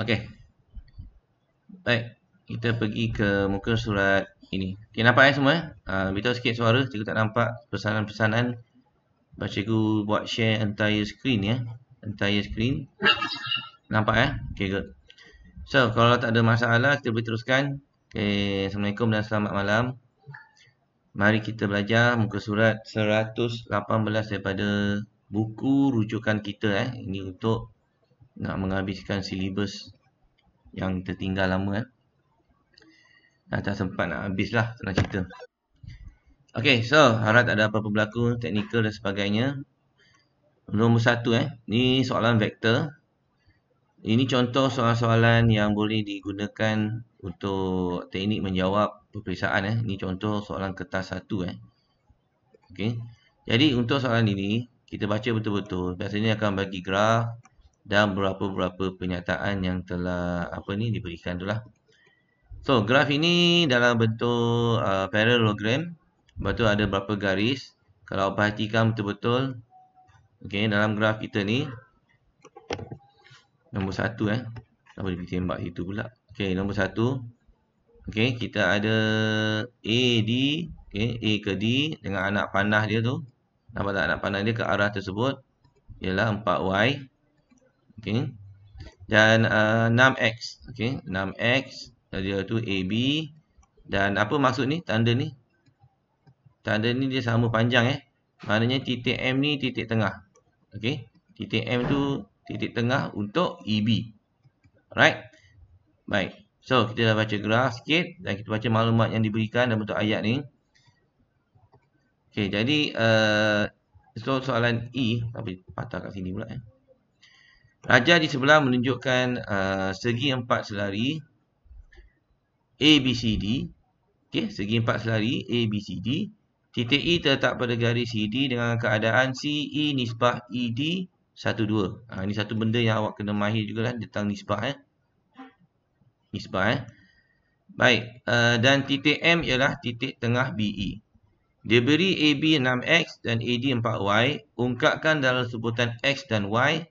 Okey. Baik. Kita pergi ke muka surat ini. Okey, nampak semua? Beritahu sikit suara. Cikgu tak nampak pesanan-pesanan. Cikgu buat share entire screen ya. Entire screen. Nampak Okey, good. So, kalau tak ada masalah, kita boleh teruskan. Okey, Assalamualaikum dan selamat malam. Mari kita belajar muka surat 118 daripada buku rujukan kita Ini untuk nak menghabiskan silibus yang tertinggal lama tak sempat nak habis lah, senang cerita. Okay, so harap tak ada apa-apa berlaku, teknikal dan sebagainya. Nombor 1 ni soalan vektor. Ini contoh soalan-soalan yang boleh digunakan untuk teknik menjawab peperiksaan Ini contoh soalan kertas 1 Okay. Jadi untuk soalan ini, kita baca betul-betul. Biasanya akan bagi graf dan beberapa pernyataan yang telah diberikan tu lah. So, graf ini dalam bentuk parallelogram. Lepas tu ada berapa garis. Kalau perhatikan betul-betul. Okay, dalam graf kita ni. Nombor 1 Kenapa dia tembak situ pula. Okay, nombor 1. Okay, kita ada A, D. Okay, A ke D dengan anak panah dia tu. Nampak tak anak panah dia ke arah tersebut. Ialah 4Y. Okay. Dan 6X. Okay, 6X. Dia tu AB. Dan apa maksud ni? Tanda ni. Tanda ni dia sama panjang Maknanya titik M ni titik tengah. Okay. Titik M tu titik tengah untuk EB. Alright. Baik. So, kita dah baca graf sikit. Dan kita baca maklumat yang diberikan dalam bentuk ayat ni. Okay. Jadi, soalan E. Tapi patah kat sini pula Raja di sebelah menunjukkan segi 4 selari ABCD. Okey, segi 4 selari ABCD. Titik E terletak pada garis CD dengan keadaan CE nisbah ED 12. Ini satu benda yang awak kena mahir jugalah tentang nisbah Nisbah Baik, dan titik M ialah titik tengah BE. Diberi AB 6X dan AD 4Y. Ungkapkan dalam sebutan X dan Y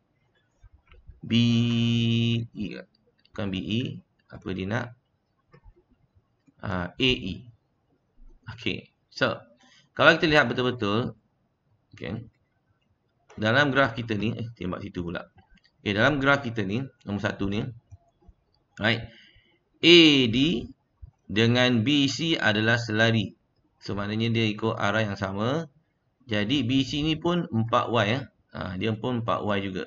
BE. Bukan BE. Apa dia nak? AE. Okay. So, kalau kita lihat betul-betul. Okay. Dalam graf kita ni. Tembak situ pula. Okay, dalam graf kita ni. Nombor 1 ni. Right. AD dengan BC adalah selari. So, maknanya dia ikut arah yang sama. Jadi, BC ni pun 4Y. Dia pun 4Y juga.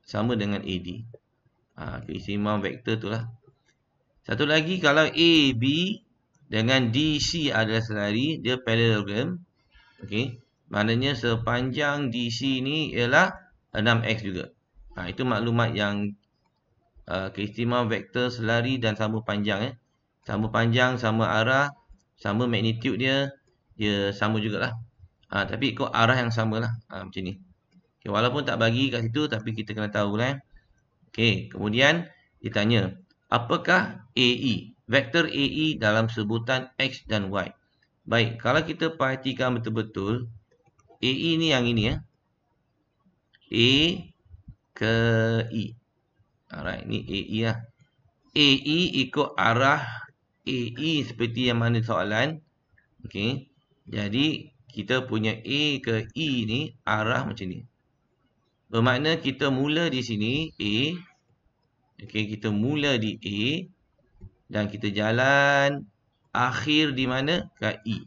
Sama dengan AD. Keistimewaan vektor tu lah. Satu lagi, kalau AB dengan DC adalah selari, dia parallelogram. Okey. Maknanya sepanjang DC ni ialah 6X juga. Itu maklumat yang keistimewaan vektor selari dan sama panjang Sama panjang, sama arah, sama magnitude dia sama jugalah. Tapi ikut arah yang samalah. Macam ni. Okay, walaupun tak bagi kat situ tapi kita kena tahu lah Okey, kemudian ditanya, apakah AE? Vektor AE dalam sebutan X dan Y. Baik, kalau kita perhatikan betul-betul, AE ni yang ini A ke E. Alright, ni AE lah. AE ikut arah AE seperti yang mana soalan. Okey. Jadi, kita punya A ke E ni arah macam ni. Bermakna kita mula di sini A. Okey, kita mula di A. Dan kita jalan akhir di mana? Kat E.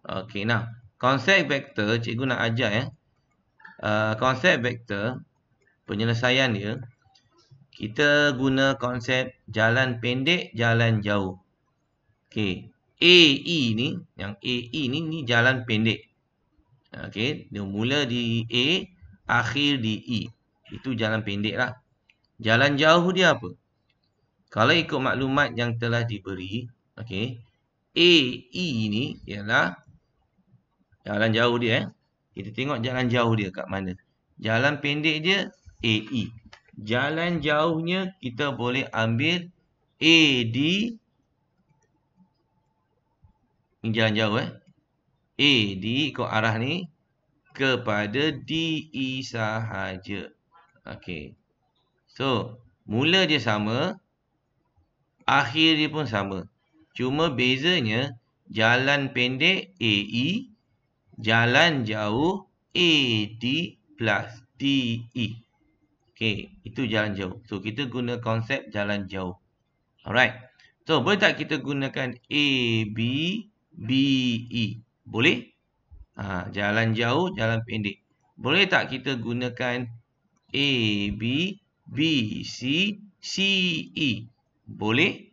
Okey, nah. Konsep vektor, cikgu nak ajar konsep vektor, penyelesaian dia, kita guna konsep jalan pendek, jalan jauh. Okey. AE ni, yang AE ni jalan pendek. Okey, dia mula di A, akhir di E. Itu jalan pendek lah. Jalan jauh dia apa? Kalau ikut maklumat yang telah diberi, okey, AE ni ialah jalan jauh dia Kita tengok jalan jauh dia kat mana. Jalan pendek dia AE. Jalan jauhnya kita boleh ambil AD. Ini jalan jauh AD ikut arah ni kepada DE sahaja. Okey. So, Mula dia sama, akhir dia pun sama. Cuma bezanya jalan pendek AE, jalan jauh AD plus DE. Okey, itu jalan jauh. So, kita guna konsep jalan jauh. Alright. So, boleh tak kita gunakan AB, BE? Boleh? Jalan jauh, jalan pendek. Boleh tak kita gunakan AB, BC, CE? Boleh?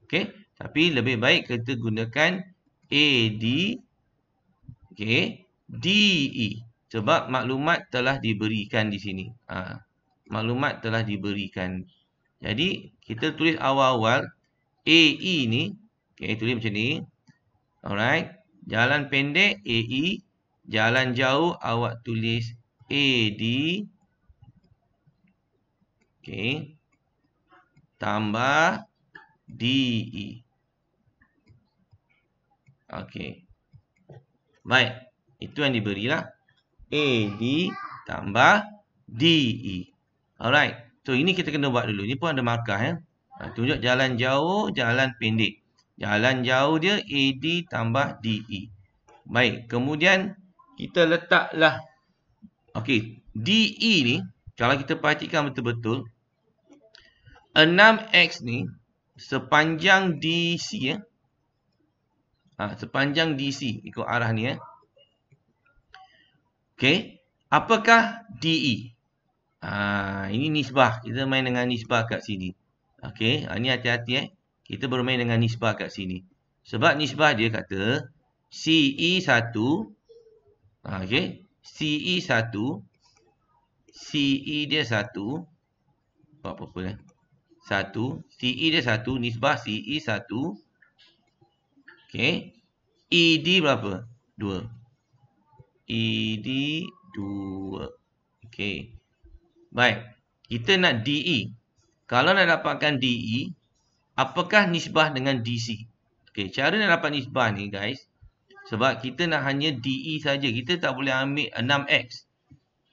Okey. Tapi lebih baik kita gunakan AD, okey, DE. Sebab maklumat telah diberikan di sini. Maklumat telah diberikan. Jadi, kita tulis awal-awal AE ni. Okay, tulis macam ni. Alright. Jalan pendek AE. Jalan jauh awak tulis AD. Okay. Tambah DE. Okay. Baik. Itu yang diberilah. AD tambah DE. Alright. So, ini kita kena buat dulu. Ini pun ada markah ya. Tunjuk jalan jauh, jalan pendek. Jalan jauh dia AD tambah DE. Baik. Kemudian, kita letaklah. Okey. DE ni, kalau kita perhatikan betul-betul. 6X ni, sepanjang DC ya. Sepanjang DC. Ikut arah ni ya. Okey. Apakah DE? Ini nisbah. Kita main dengan nisbah kat sini. Okey. Ini hati-hati Kita bermain dengan nisbah kat sini. Sebab nisbah dia kata CE1. Okey. CE1. CE dia 1. Apa-apa 1. CE dia 1. Nisbah CE1. Okey. ED berapa? 2. ED 2. Okey. Baik. Kita nak DE. Kalau nak dapatkan DE, apakah nisbah dengan DC? Okey, cara nak dapat nisbah ni guys. Sebab kita nak hanya DE saja. Kita tak boleh ambil 6X.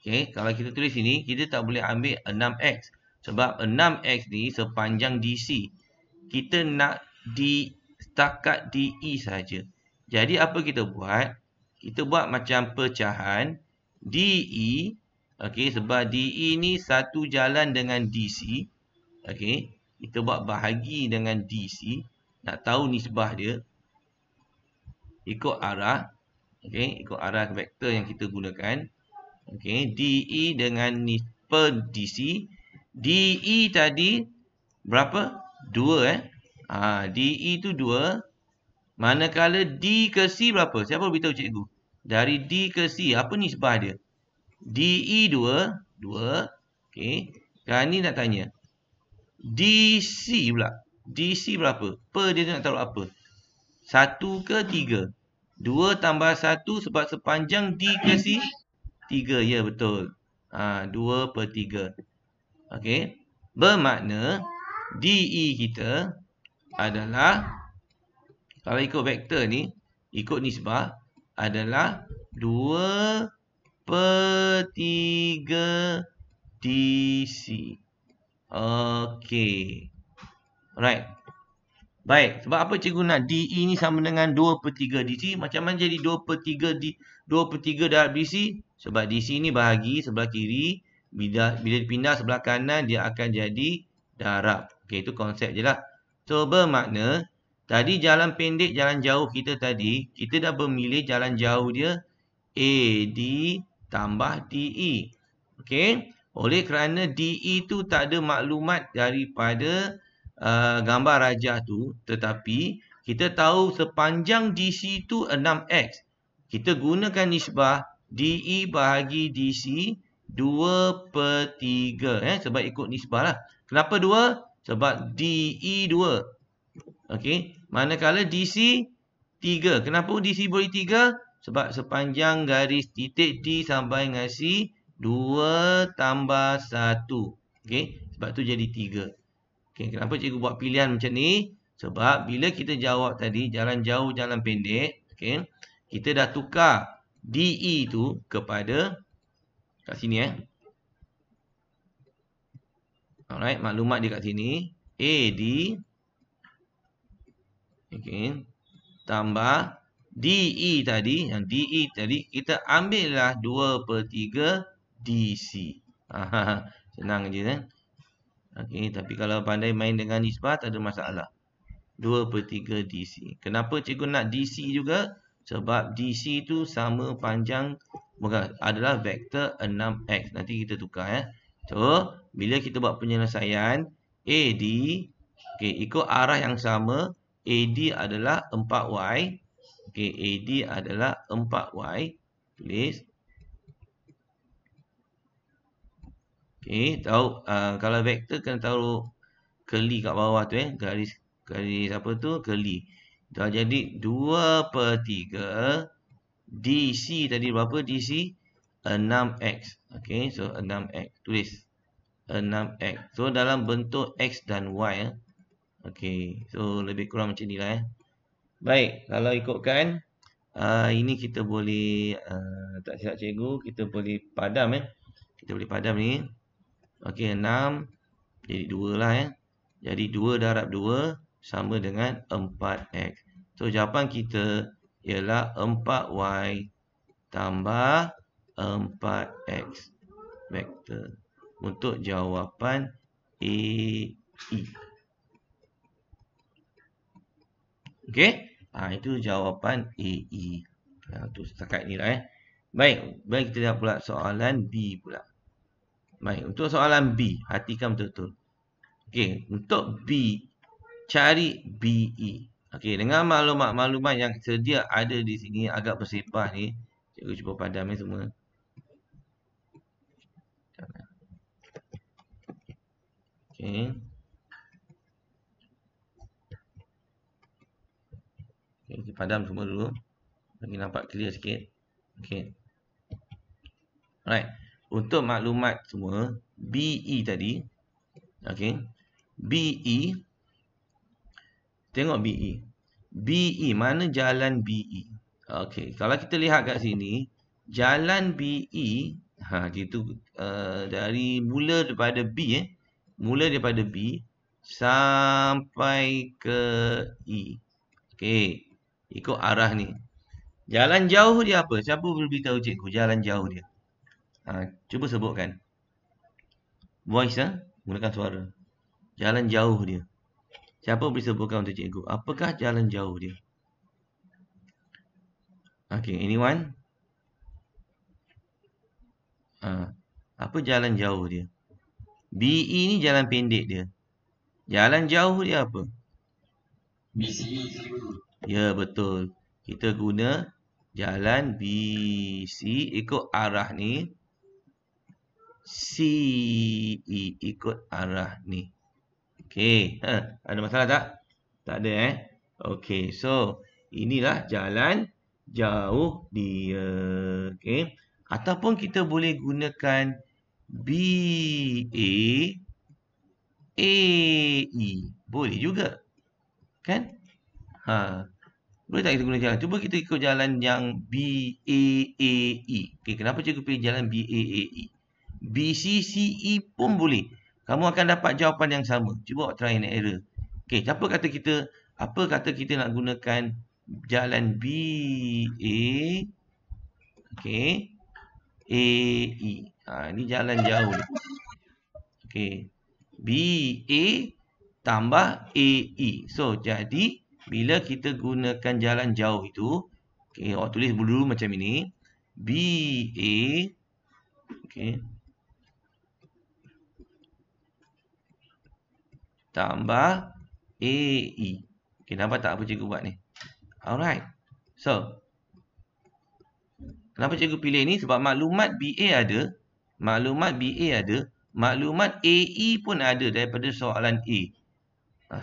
Okey, kalau kita tulis sini, kita tak boleh ambil 6X. Sebab 6X ni sepanjang DC. Kita nak setakat DE saja. Jadi apa kita buat? Kita buat macam pecahan DE. Okey, sebab DE ni satu jalan dengan DC. Okey, kita buat bahagi dengan DC. Nak tahu nisbah dia. Ikut arah. Okey, ikut arah vektor yang kita gunakan. Okey, DE dengan per DC. DE tadi berapa? 2 DE tu 2. Manakala D ke C berapa? Siapa beritahu cikgu? Dari D ke C, apa nisbah dia? DE 2. Okey. Sekarang ni nak tanya. DC pula. DC berapa? Per dia nak taruh apa? 1 ke 3? 2 tambah 1 sebab sepanjang D ke C? 3. Ya, betul. 2 per 3. Okey. Bermakna DE kita adalah, kalau ikut vektor ni, ikut nisbah, adalah 2 per 3 DC. Okey. Alright. Baik. Sebab apa cikgu nak DE ni sama dengan 2 per 3 DC? Macam mana jadi 2 per 3 darab DC? Sebab DC ni bahagi sebelah kiri. Bila dipindah sebelah kanan, dia akan jadi darab. Okey, itu konsep je lah. So, bermakna, tadi jalan pendek, jalan jauh kita tadi, kita dah memilih jalan jauh dia AD tambah DE. Okey. Oleh kerana DE tu tak ada maklumat daripada gambar rajah tu. Tetapi kita tahu sepanjang DC tu 6X. Kita gunakan nisbah DE bahagi DC 2 per 3. Sebab ikut nisbah lah. Kenapa 2? Sebab DE 2. Okey. Manakala DC 3. Kenapa DC boleh 3? Sebab sepanjang garis titik D sampai dengan C 2 tambah 1. Okey. Sebab tu jadi 3. Okey. Kenapa cikgu buat pilihan macam ni? Sebab bila kita jawab tadi jalan jauh, jalan pendek. Okey. Kita dah tukar DE tu kepada kat sini Alright, maklumat dia kat sini. AD. Okay. Tambah DE tadi. Yang DE tadi, kita ambillah 2/3 DC. Senang je kan. Okay, tapi kalau pandai main dengan nisbah, tak ada masalah. 2/3 DC. Kenapa cikgu nak DC juga? Sebab DC tu sama panjang, bukan, adalah vektor 6x. Nanti kita tukar ya. So, bila kita buat penyelesaian, AD, okay, ikut arah yang sama, AD adalah 4y. Okay, AD adalah 4y. Tulis. Okay, tahu, kalau vektor kena taruh keli kat bawah tu garis apa tu, keli. Dah jadi 2/3 DC tadi berapa DC? 6x. Okay, so 6x. Tulis 6x. So dalam bentuk x dan y. Okay, so lebih kurang macam ni lah. Baik, kalau ikutkan ini kita boleh tak silap cikgu, kita boleh padam kita boleh padam ni. Okay, 6 jadi 2 lah Jadi 2 darab 2 sama dengan 4x. So jawapan kita ialah 4y tambah 4x vektor. Untuk jawapan AE. Okey? Itu jawapan AE. Untuk setakat ni lah Baik, kita lihat pula soalan B pula. Baik, untuk soalan B, perhatikan betul-betul. Okey, untuk B, cari BE. Okey, dengan maklumat yang sedia ada di sini, agak bersepah ni. Cikgu cuba padam semua. Okey. Okay, kita padam semua dulu. Bagi nampak clear sikit. Okey. Alright. Untuk maklumat semua, BE tadi. Okey. BE. Tengok BE. BE, mana jalan BE? Okey, kalau kita lihat kat sini, jalan BE, gitu, dari mula daripada B, mula daripada B sampai ke E. Okey, ikut arah ni. Jalan jauh dia apa? Siapa boleh beritahu cikgu jalan jauh dia? Cuba sebutkan. Voice gunakan suara. Jalan jauh dia. Siapa boleh sebutkan untuk cikgu? Apakah jalan jauh dia? Okay, anyone? Apa jalan jauh dia? BE ni jalan pendek dia. Jalan jauh dia apa? BC. Ya, betul. Kita guna jalan BC ikut arah ni. CE ikut arah ni. Okey, ada masalah tak? Tak ada Okey, so inilah jalan jauh dia. Okey. Ataupun kita boleh gunakan BA AE. Boleh juga. Kan? Boleh tak kita guna jalan? Cuba kita ikut jalan yang BAAE. Okey, kenapa cikgu pilih jalan BAAE? BCCE pun boleh. Kamu akan dapat jawapan yang sama. Cuba buat try and error. Okey, apa kata kita nak gunakan jalan BA AE. Ini jalan jauh. Okey. BA tambah AE. So, jadi bila kita gunakan jalan jauh itu, okey, awak tulis dulu macam ini. BA, okey, tambah AE. Okey, nampak tak apa cikgu buat ni? Alright. So, kenapa cikgu pilih ni? Sebab maklumat BA ada, maklumat AE pun ada daripada soalan A.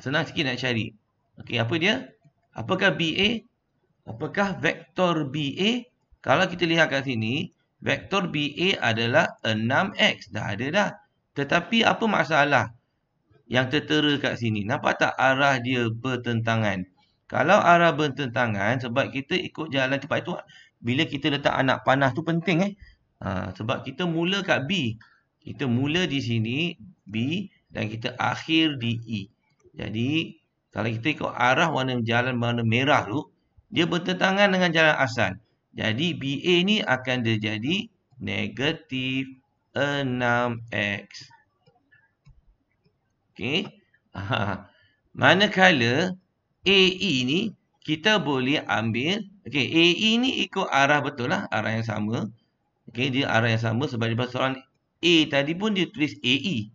Senang sikit nak cari. Okey, apa dia? Apakah BA? Apakah vektor BA? Kalau kita lihat kat sini, vektor BA adalah 6x. Dah ada dah. Tetapi apa masalah yang tertera kat sini? Nampak tak arah dia bertentangan? Kalau arah bertentangan, sebab kita ikut jalan tempat itu, bila kita letak anak panah tu penting sebab kita mula kat B. Kita mula di sini B, dan kita akhir di E. Jadi, kalau kita ikut arah jalan warna merah tu, dia bertentangan dengan jalan asal. Jadi, BA ni akan dia jadi negatif 6X. Okey. Manakala AE ni, kita boleh ambil, okey, AE ni ikut arah betul lah, arah yang sama. Okey, dia arah yang sama sebab di soalan A tadi pun dia tulis AE.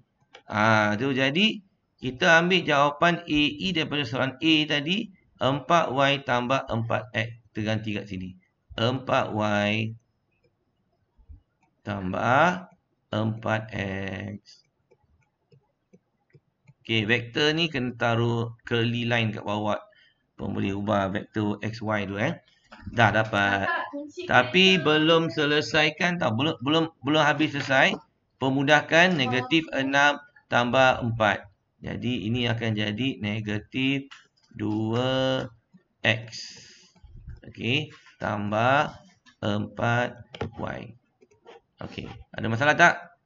Tu jadi kita ambil jawapan AE daripada soalan A tadi 4Y tambah 4X. Kita ganti kat sini. 4Y tambah 4X. Okey, vektor ni kena taruh curly line kat bawah. Pun boleh ubah vektor XY tu Dah dapat. Tapi belum selesaikan tau. Belum habis selesai. Pemudahkan negatif 6 tambah 4. Jadi ini akan jadi negatif 2X. Okey. Tambah 4Y. Okey. Ada masalah tak?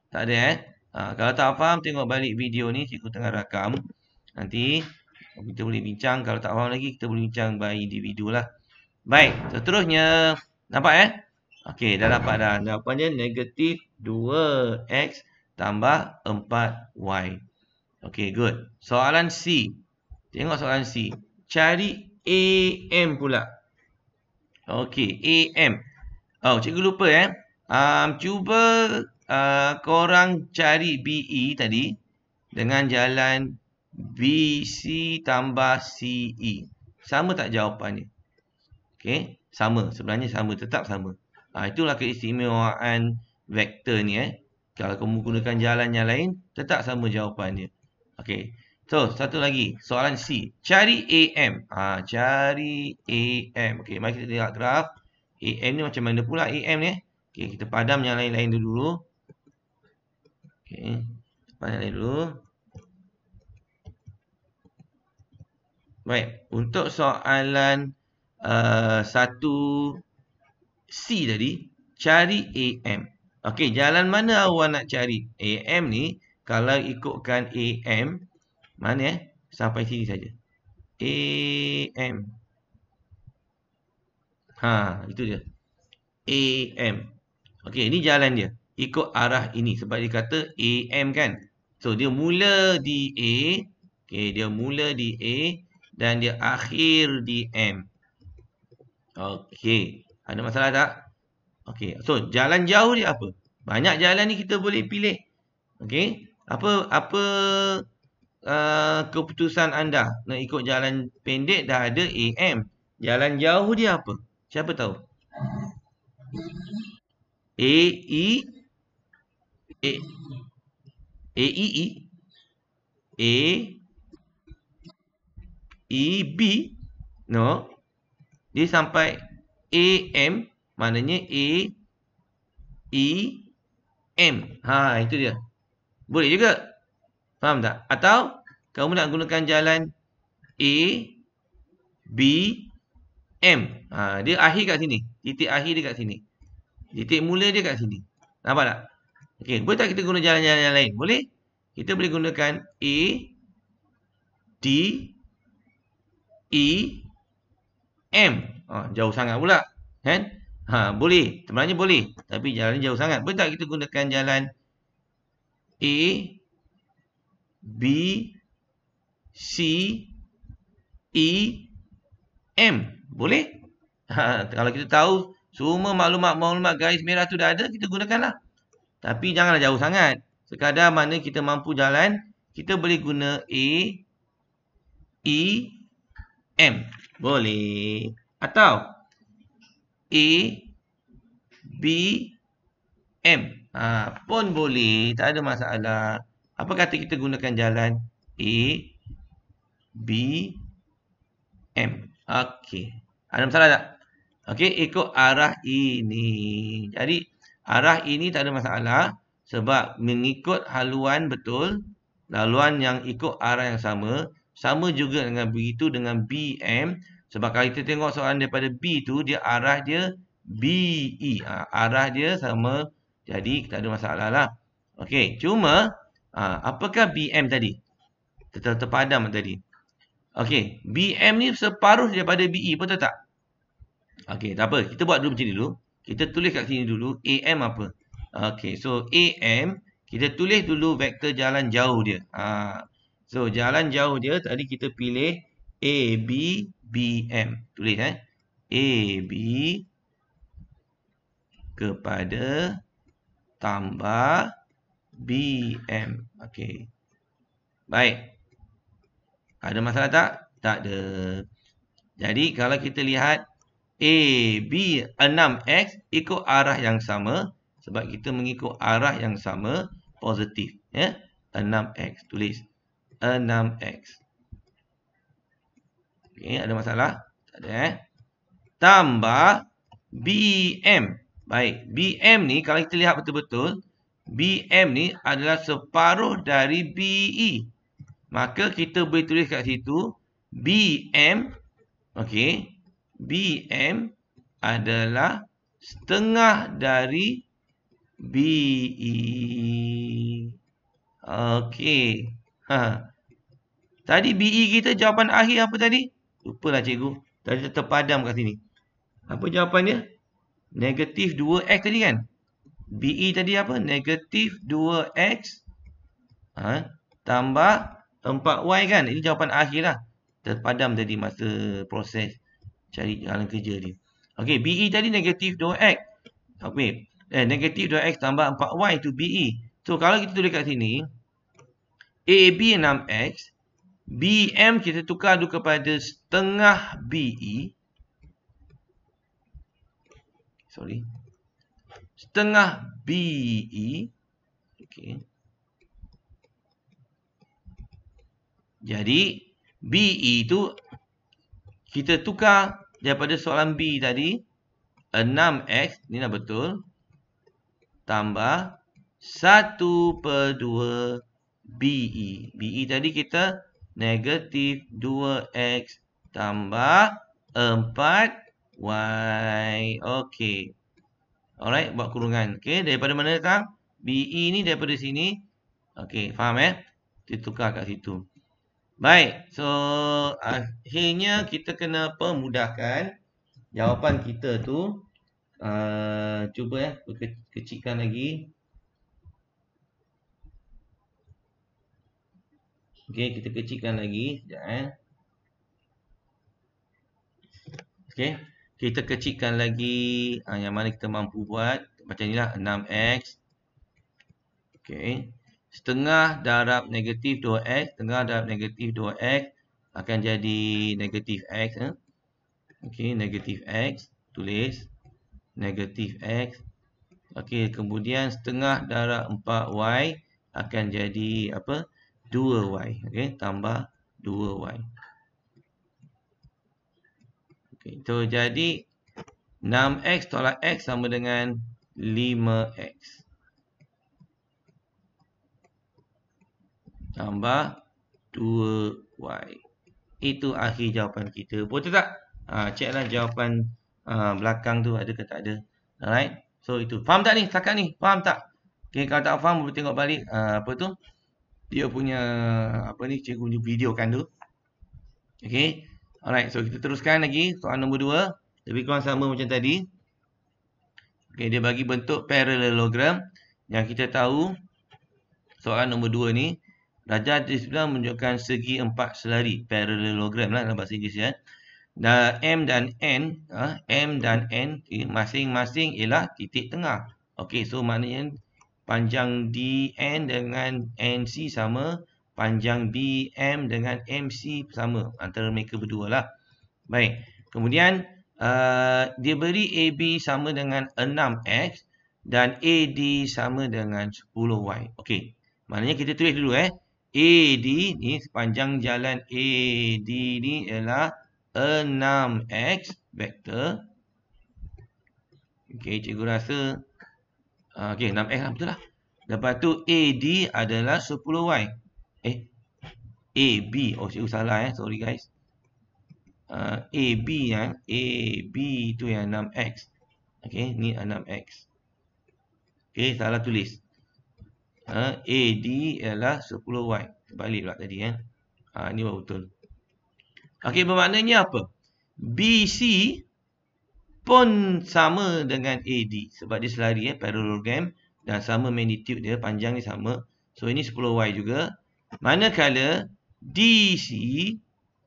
Tak ada kalau tak faham, tengok balik video ni. Cikgu tengah rakam. Nanti kita boleh bincang. Kalau tak faham lagi, kita boleh bincang by individu lah. Baik, seterusnya. Nampak Okey, dah dapat dah. Jawapannya negatif 2X tambah 4Y. Okey, good. Soalan C. Tengok soalan C. Cari AM pula. Okey, AM. Cikgu lupa cuba korang cari BE tadi dengan jalan BC tambah CE. Sama tak jawapannya? Okey, sama. Sebenarnya sama, tetap sama. Itulah keistimewaan vektor ni Kalau kamu gunakan jalan yang lain, tetap sama jawapannya. Okey. So, satu lagi. Soalan C. Cari AM. Cari AM. Okey, mari kita lihat graf. AM ni macam mana pula AM ni? Okey, kita padam yang lain-lain dulu. Okey. Padam yang lain dulu. Baik. Untuk soalan 1C tadi, cari AM. Okey, jalan mana awak nak cari? AM ni, kalau ikutkan AM, mana sampai sini saja. AM. Itu dia. AM. Okey, ini jalan dia. Ikut arah ini. Sebab dia kata AM kan. So, dia mula di A. Okey, dia mula di A. Dan dia akhir di M. Okey. Ada masalah tak? Okey. So, jalan jauh dia apa? Banyak jalan ni kita boleh pilih. Okey. Apa keputusan anda? Nak ikut jalan pendek dah ada AM. Jalan jauh dia apa? Siapa tahu? AEE. EB. No. Dia sampai AM. Maknanya AEM. Itu dia. Boleh juga. Faham tak? Atau kamu nak gunakan jalan ABM. Dia akhir kat sini. Titik akhir dia kat sini. Titik mula dia kat sini. Nampak tak? Okey, boleh tak kita guna jalan-jalan yang lain? Boleh. Kita boleh gunakan A, D, E, M. Jauh sangat pula. Kan? Boleh. Sebenarnya boleh. Tapi jalan jauh sangat. Boleh tak kita gunakan jalan A, B, C, E, M. Boleh? Kalau kita tahu semua maklumat garis merah tu dah ada, kita gunakanlah. Tapi janganlah jauh sangat. Sekadar mana kita mampu jalan, kita boleh guna A, E, M. Boleh. Atau A, B, M. Pun boleh. Tak ada masalah. Apa kata kita gunakan jalan A, B, M. Okey. Ada masalah tak? Okey, ikut arah ini. Jadi, arah ini tak ada masalah. Sebab mengikut haluan betul. Laluan yang ikut arah yang sama. Sama juga dengan begitu dengan BM. Sebab kalau kita tengok soalan daripada B tu, dia arah dia BE. Arah dia sama. Jadi, tak ada masalah lah. Okey, cuma Apakah BM tadi? Terpadam tadi. Okey, BM ni separuh daripada BE, betul tak? Okey, tak apa. Kita buat dulu macam ni dulu. Kita tulis kat sini dulu AM apa. Okey, so AM kita tulis dulu vektor jalan jauh dia. So jalan jauh dia tadi kita pilih AB BM. Tulis AB kepada tambah BM. Okey. Baik. Ada masalah tak? Tak ada. Jadi kalau kita lihat AB 6X ikut arah yang sama. Sebab kita mengikut arah yang sama, positif. 6X. Tulis 6X. Okey, ada masalah? Tak ada. Tambah BM. Baik, BM ni kalau kita lihat betul-betul, BM ni adalah separuh dari BE. Maka kita boleh tulis kat situ BM. Okey. BM adalah setengah dari BE. Okey. Tadi BE kita jawapan akhir apa tadi? Lupalah cikgu. Tadi terpadam kat sini. Apa jawapannya? Negatif 2X tadi kan? BE tadi apa? Negatif 2X tambah 4Y kan? Ini jawapan akhir lah. Terpadam tadi masa proses cari jalan kerja ni. Okey, BE tadi negatif 2X. Okey, negatif 2X tambah 4Y itu BE. So, kalau kita tulis kat sini, AB 6X, BM kita tukar dulu kepada setengah BE. Setengah BE. Okey. Jadi, BE itu kita tukar daripada soalan B tadi 6X, ni dah betul, tambah 1/2 BE. BE tadi kita negatif 2X tambah 4Y. Okey. Alright, buat kurungan. Okey, daripada mana datang? BE ni daripada sini. Okey, faham Kita tukar kat situ. Baik, so akhirnya kita kena pemudahkan jawapan kita tu. Cuba kecilkan lagi. Okey, kita kecilkan lagi. Sekejap Okey, kita kecilkan lagi yang mana kita mampu buat. Macam inilah 6X. Okey. Setengah darab negatif 2X. Setengah darab negatif 2X akan jadi negatif X. Okey, negatif X. Tulis. Negatif X. Okey, kemudian setengah darab 4Y akan jadi apa? 2Y. Okey, tambah 2Y. Okey, so jadi 6X tolak X sama dengan 5X. Tambah 2Y. Itu akhir jawapan kita. Betul tak? Ceklah jawapan belakang tu ada ke tak ada. Alright. So itu. Faham tak ni? Setakat ni. Faham tak? Okay, kalau tak faham boleh tengok balik apa tu? Dia punya apa ni? Cikgu videokan tu. Okay. Alright. So kita teruskan lagi. Soalan nombor 2. Lebih kurang sama macam tadi. Okay. Dia bagi bentuk parallelogram. Yang kita tahu soalan nombor 2 ni. Darjah disiplin menunjukkan segi 4 selari. Parallelogram lah dalam bahasa Inggeris Dan M dan N. M dan N masing-masing ialah titik tengah. Okey, so maknanya panjang DN dengan NC sama. Panjang BM dengan MC sama. Antara mereka berdua lah. Baik. Kemudian dia beri AB sama dengan 6X. Dan AD sama dengan 10Y. Okey. Maknanya kita tulis dulu AD ni sepanjang jalan AD ni ialah 6X vektor. Okey, cikgu rasa okey 6X lah, betul lah. Lepas tu AD adalah 10Y. AB. Oh, cikgu salah sorry guys. AB AB tu yang 6X. Okey, ni 6X. Okey, salah tulis. AD ialah 10Y. Terbalik pula tadi. Ini baru betul. Okey, bermaknanya apa? BC pun sama dengan AD. Sebab dia selari parallelogram. Dan sama magnitude dia. Panjang ni sama. So, ini 10Y juga. Manakala DC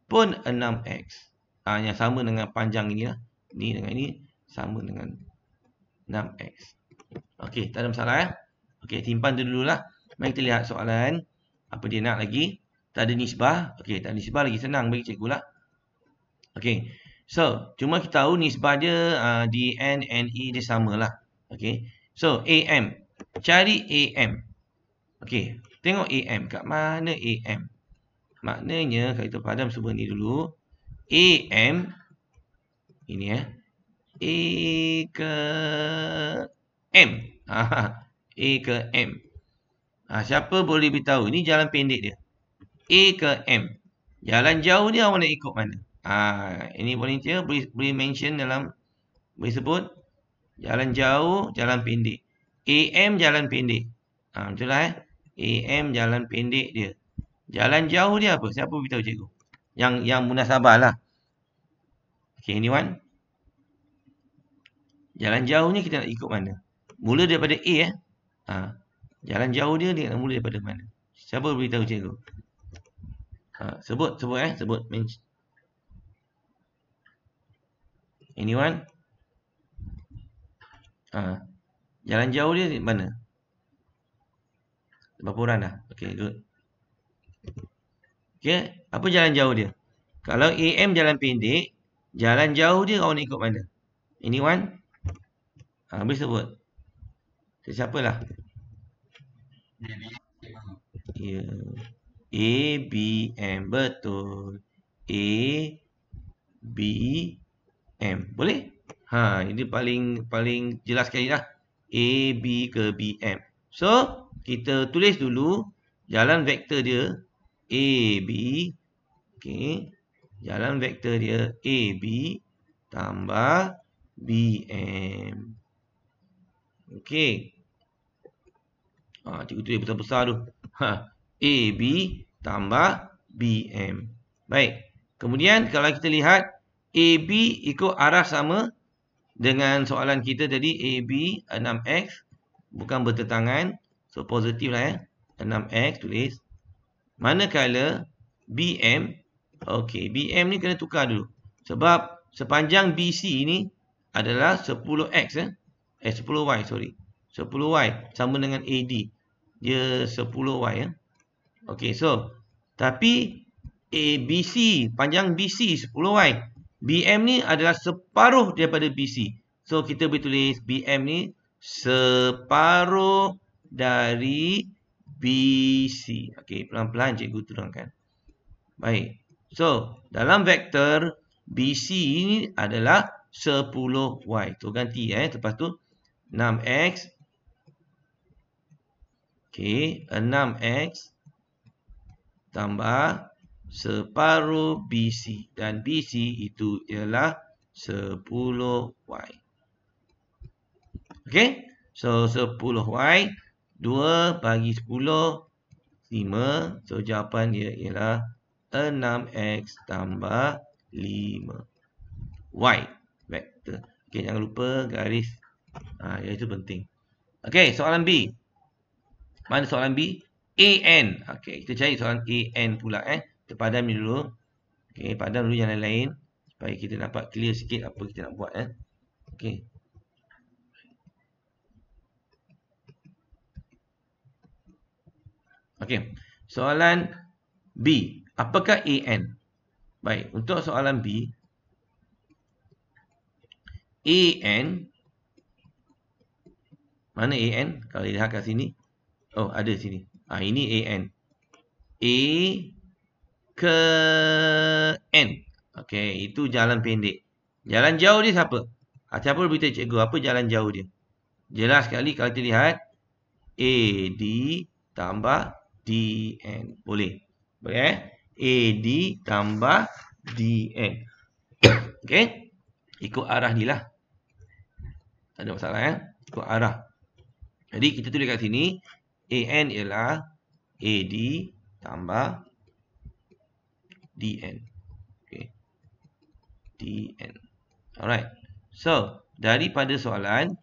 pun 6X. Yang sama dengan panjang ini lah. Ni dengan ini sama dengan 6X. Okey, tak ada masalah Okey, simpan tu dululah. Mari kita lihat soalan. Apa dia nak lagi? Tak ada nisbah. Okey, tak ada nisbah lagi senang bagi cikgu lah. Okey. So, cuma kita tahu nisbah dia di N, NE dia samalah. Okey. So, AM. Cari AM. Okey. Tengok AM. Kat mana AM? Maknanya, kalau kita padam semua ni dulu. AM. Ini A ke M. A ke M. Siapa boleh beritahu? Ini jalan pendek dia. A ke M. Jalan jauh dia awak nak ikut mana? Ini volunteer boleh mention dalam, boleh sebut. Jalan jauh, jalan pendek. AM jalan pendek. Betul lah AM jalan pendek dia. Jalan jauh dia apa? Siapa beritahu cikgu? Yang munasabah lah. Okay, anyone? Jalan jauh ni kita nak ikut mana? Mula daripada A Jalan jauh dia nak mula daripada mana? Siapa beritahu cikgu? Sebut. Anyone? Jalan jauh dia di mana? Berapa orang dah? Okay, good. Okay, apa jalan jauh dia? Kalau AM jalan pendek, jalan jauh dia awak nak ikut mana? Anyone? Boleh sebut. Siapalah? Ya. ABM. Betul. ABM. Boleh? Ini paling jelas sekali lah. AB ke BM. So, kita tulis dulu jalan vektor dia AB. Okey. Jalan vektor dia AB tambah BM. Okey. Cikgu tulis besar-besar tu. AB tambah BM. Baik. Kemudian kalau kita lihat AB ikut arah sama dengan soalan kita tadi. AB 6X. Bukan bertentangan. So positif lah 6X tulis. Manakala BM. Okey. BM ni kena tukar dulu. Sebab sepanjang BC ni adalah 10X 10Y sorry. 10Y sama dengan AD. Dia 10Y Okey, so tapi ABC, panjang BC 10Y. BM ni adalah separuh daripada BC. So kita boleh tulis BM ni separuh dari BC. Okey, pelan-pelan cikgu terangkan. Baik. So, dalam vektor BC ni adalah 10Y. Tu ganti lepas tu 6X. Okey, 6X tambah separuh BC. Dan BC itu ialah 10Y. Okey, so 10Y. 2 bagi 10, 5. So, jawapan dia ialah 6X tambah 5Y. Vektor. Okey, jangan lupa garis. Itu penting. Okey, soalan B. Mana soalan B? AN. Okey, kita cari soalan AN pula Kita padam ni dulu. Okey, padam dulu yang lain supaya kita dapat clear sikit apa kita nak buat Okey. Okey. Soalan B. Apakah AN? Baik, untuk soalan B, AN, mana AN? Kalau lihat kat sini. Oh, ada sini. Ini AN. A ke N. Okey, itu jalan pendek. Jalan jauh dia siapa? Siapa boleh beritahu cikgu apa jalan jauh dia? Jelas sekali kalau kita lihat. AD tambah DN. Boleh? Boleh AD tambah DN. Okey? Ikut arah ni lah. Tak ada masalah Ikut arah. Jadi kita tulis kat sini. AN ialah AD tambah DN. Okay. DN. Alright. So, daripada soalan,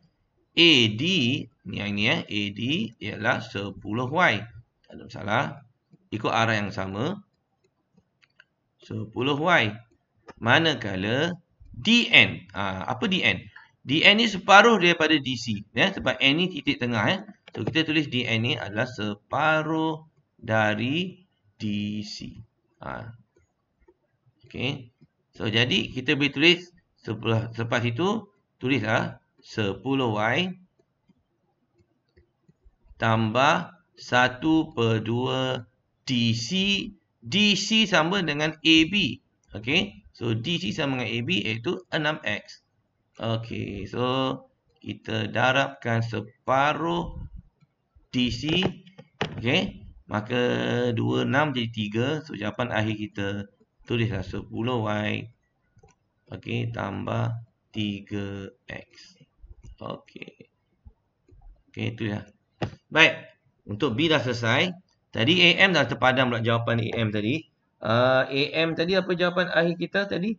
AD, yang ni AD ialah 10Y. Tak ada masalah. Ikut arah yang sama. 10Y. Manakala DN. Apa DN? DN ni separuh daripada DC. Ya, sebab N ni titik tengah. So, kita tulis DN ni adalah separuh dari DC. Okay. So, jadi kita boleh tulis selepas itu, tulislah 10Y tambah 1/2 DC. DC sama dengan AB. Okay. So, DC sama dengan AB iaitu 6X. Okay. So, kita darabkan separuh DC. Okay. Maka 26 jadi 3. So, jawapan akhir kita tulislah 10Y. Okay. Tambah 3X. Okay. Okay. Itu ya. Baik. Untuk B dah selesai. Tadi AM dah terpadam pula jawapan AM tadi. AM tadi apa jawapan akhir kita tadi?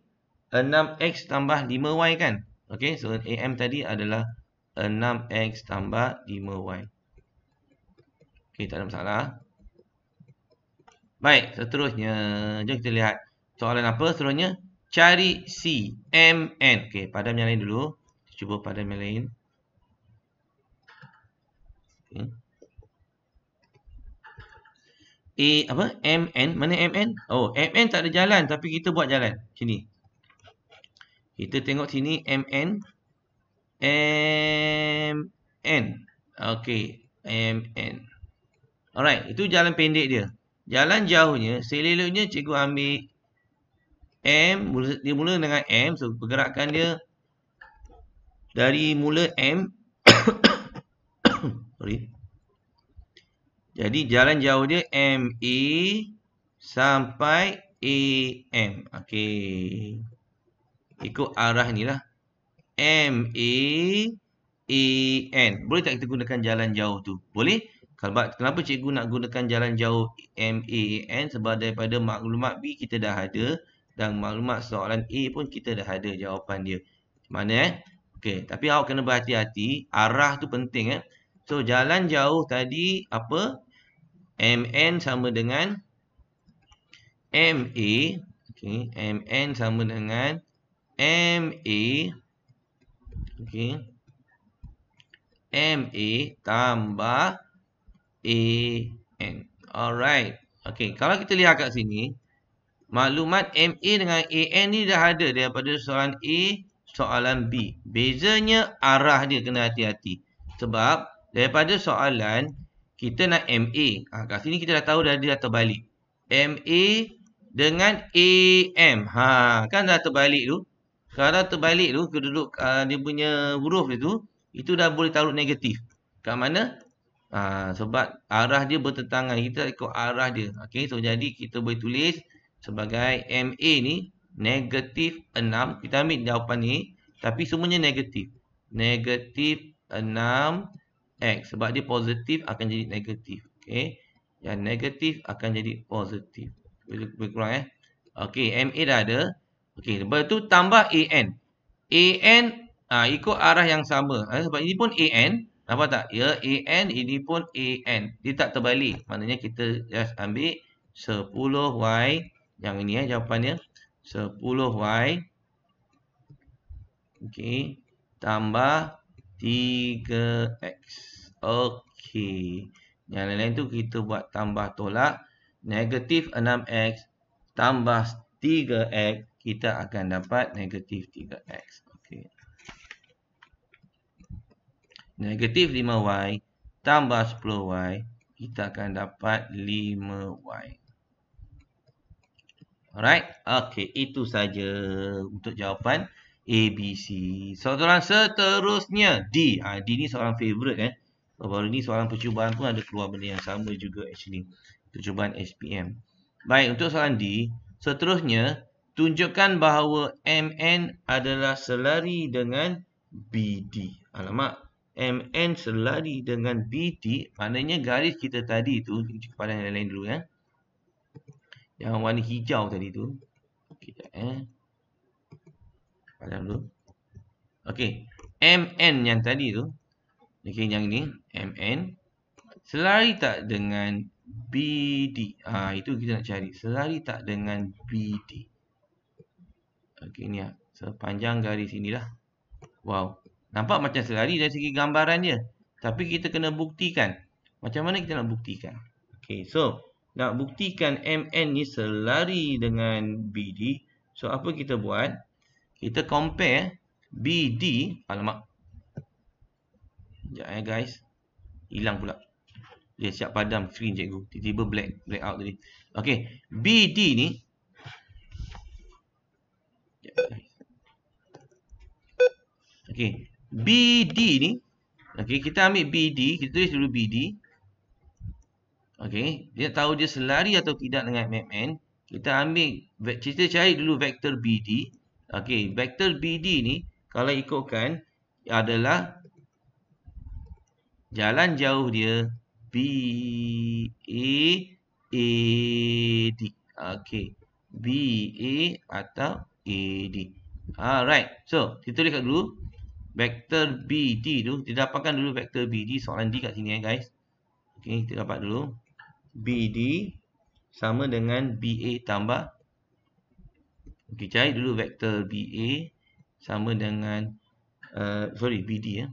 6X tambah 5Y kan? Okay. So, AM tadi adalah 6X tambah 5Y. Okay. Tak ada masalah. Baik. Seterusnya. Jom kita lihat. Soalan apa seterusnya? Cari C, MN. Okay. Padam yang lain dulu. Cuba padam yang lain. Okay. Apa? MN. Mana MN? Oh, MN tak ada jalan. Tapi kita buat jalan. Sini. Kita tengok sini. MN. MN. Okay. MN. Alright. Itu jalan pendek dia. Jalan jauhnya. Seleloknya cikgu ambil M. Dia mula dengan M. So, pergerakan dia dari mula M. Sorry. Jadi, jalan jauh dia MA sampai AM. Okey. Ikut arah ni lah. MA, AN. Boleh tak kita gunakan jalan jauh tu? Boleh. Kenapa cikgu nak gunakan jalan jauh MA, AN? Sebab daripada maklumat B kita dah ada. Dan maklumat soalan A pun kita dah ada jawapan dia. Mana Okey. Tapi awak kena berhati-hati. Arah tu penting So, jalan jauh tadi apa? MN sama dengan MA. Okay. MN sama dengan MA. Okay. MA tambah AN. Alright. Okay. Kalau kita lihat kat sini. Maklumat MA dengan AN ni dah ada daripada soalan A, soalan B. Bezanya arah dia kena hati-hati. Sebab daripada soalan kita nak MA. Kat sini kita dah tahu dia dah terbalik. MA dengan AM. Kan dah terbalik tu. Kalau dah terbalik tu, keduduk dia punya huruf dia tu, itu dah boleh taruh negatif. Kat mana? Sebab arah dia bertentangan. Kita ikut arah dia. Okay, so jadi kita boleh tulis sebagai MA ni negatif 6. Kita ambil jawapan ni. Tapi semuanya negatif. Negatif 6. X. Sebab dia positif akan jadi negatif. Okay. Yang negatif akan jadi positif. Lebih kurang Okay. MA dah ada. Okay. Lepas tu tambah AN. AN ikut arah yang sama. Sebab ini pun AN. Nampak tak? Ya. AN. Ini pun AN. Dia tak terbalik. Maknanya kita just ambil 10Y. Yang ini jawapannya. 10Y. Okay. Tambah 3X. Okey. Yang lain-lain tu kita buat tambah tolak. Negatif 6X tambah 3X. Kita akan dapat negatif 3X. Okey. Negatif 5Y tambah 10Y. Kita akan dapat 5Y. Alright. Okey. Itu saja untuk jawapan ABC. Soalan seterusnya D. D ni soalan favourite Baru ni soalan percubaan pun ada keluar benda yang sama juga actually. Percubaan SPM. Baik, untuk soalan D. Seterusnya, tunjukkan bahawa MN adalah selari dengan BD. Alamak. MN selari dengan BD, maknanya garis kita tadi tu, pada yang lain dulu ya. Yang warna hijau tadi tu. Kita padam dulu. Okey, MN yang tadi tu. Okey, yang ni MN selari tak dengan BD? Itu kita nak cari. Selari tak dengan BD? Okey, ni lah. Sepanjang garis inilah. Wow. Nampak macam selari dari segi gambaran dia. Tapi kita kena buktikan. Macam mana kita nak buktikan? Okey, so nak buktikan MN ni selari dengan BD. So, apa kita buat? Kita compare BD. Alamak. Sekejap guys. Hilang pula. Dia siap padam screen cikgu. Tiba-tiba black out tadi. Okey, BD ni. Okey, BD ni. Okey, kita ambil BD. Kita tulis dulu BD. Okey, dia tahu dia selari atau tidak dengan MN. Kita ambil, kita cari dulu vektor BD. Okey, vektor BD ni kalau ikutkan adalah jalan jauh dia BAD. Okey, BA atau AD. Alright, so kita tulis kat dulu vektor BD tu. Kita dapatkan dulu vektor BD. Soalan D kat sini guys. Okey, kita dapat dulu BD sama dengan BA tambah. Okey, cari dulu vektor BA sama dengan BD ya.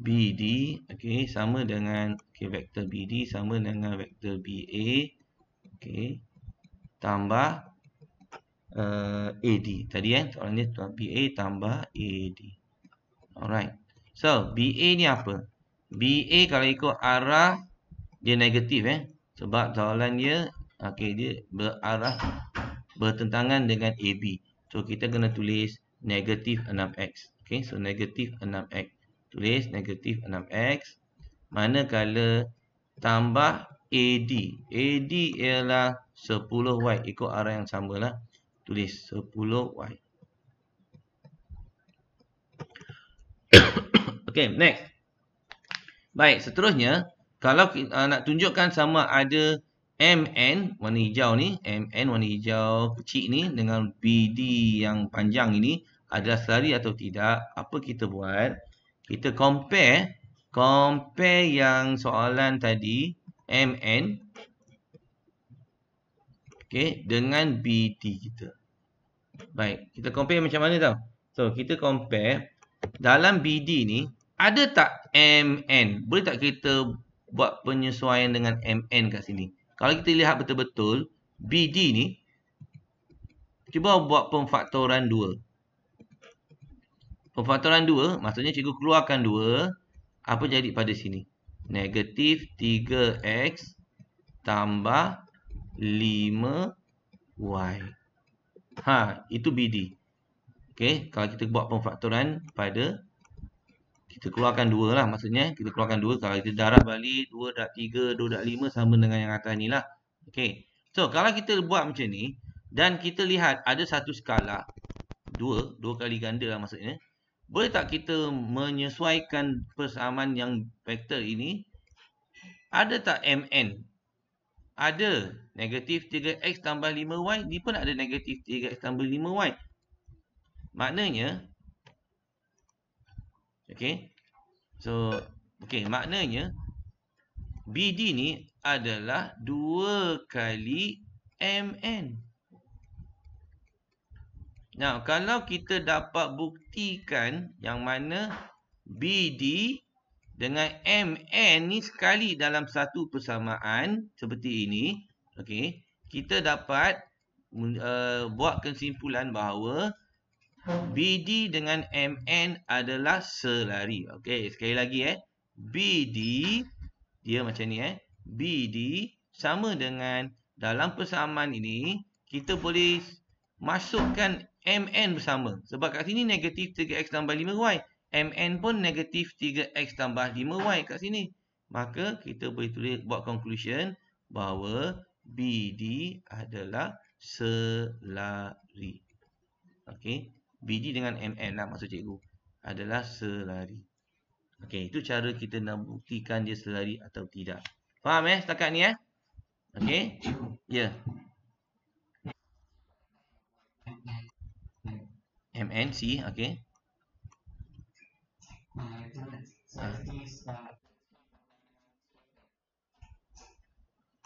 BD okey sama dengan vektor BD sama dengan vektor BA okey tambah AD. Tadi soalan ni BA tambah AD. Alright. So, BA ni apa? BA kalau ikut arah dia negatif sebab soalan dia dia berarah bertentangan dengan AB. So kita kena tulis negatif 6x. Okey, so negatif 6x. Tulis negatif 6x manakala tambah AD. AD ialah 10y, ikut arah yang samalah. Tulis 10y. Okey, next. Baik, seterusnya kalau nak tunjukkan sama ada MN warna hijau ni, MN warna hijau kecil ni dengan BD yang panjang ini adalah selari atau tidak, apa kita buat? Kita compare yang soalan tadi MN okey dengan BD kita. Baik, kita compare macam mana tau? So, kita compare dalam BD ni ada tak MN? Boleh tak kita buat penyesuaian dengan MN kat sini? Kalau kita lihat betul-betul BD ni, cuba buat pemfaktoran 2. Pemfaktoran 2, maksudnya cikgu keluarkan 2. Apa jadi pada sini? Negatif 3x tambah 5y. Itu BD. Okey, kalau kita buat pemfaktoran pada, kita keluarkan 2 lah. Maksudnya, kita keluarkan 2. Kalau kita darab balik, 2.3, 2.5 sama dengan yang atas ni lah. Okey. So, kalau kita buat macam ni, dan kita lihat ada satu skala, 2 kali ganda lah maksudnya. Boleh tak kita menyesuaikan persamaan yang vektor ini? Ada tak MN? Ada. Negatif 3x tambah 5y. Ni pun ada negatif 3x tambah 5y. Maknanya, okey. So, maknanya BD ni adalah 2 kali MN. Nah, kalau kita dapat buktikan yang mana BD dengan MN ni sekali dalam satu persamaan seperti ini, okey, kita dapat buat kesimpulan bahawa BD dengan MN adalah selari. Okey, sekali lagi BD dia macam ni BD sama dengan dalam persamaan ini kita boleh masukkan MN bersama. Sebab kat sini negatif 3x tambah 5y. MN pun negatif 3x tambah 5y kat sini. Maka kita boleh tulis buat conclusion bahawa BD adalah selari. Okey. BD dengan MN lah maksud cikgu. adalah selari. Okey, itu cara kita nak buktikan dia selari atau tidak. Faham setakat ni Okey? Ya. MNC, okey.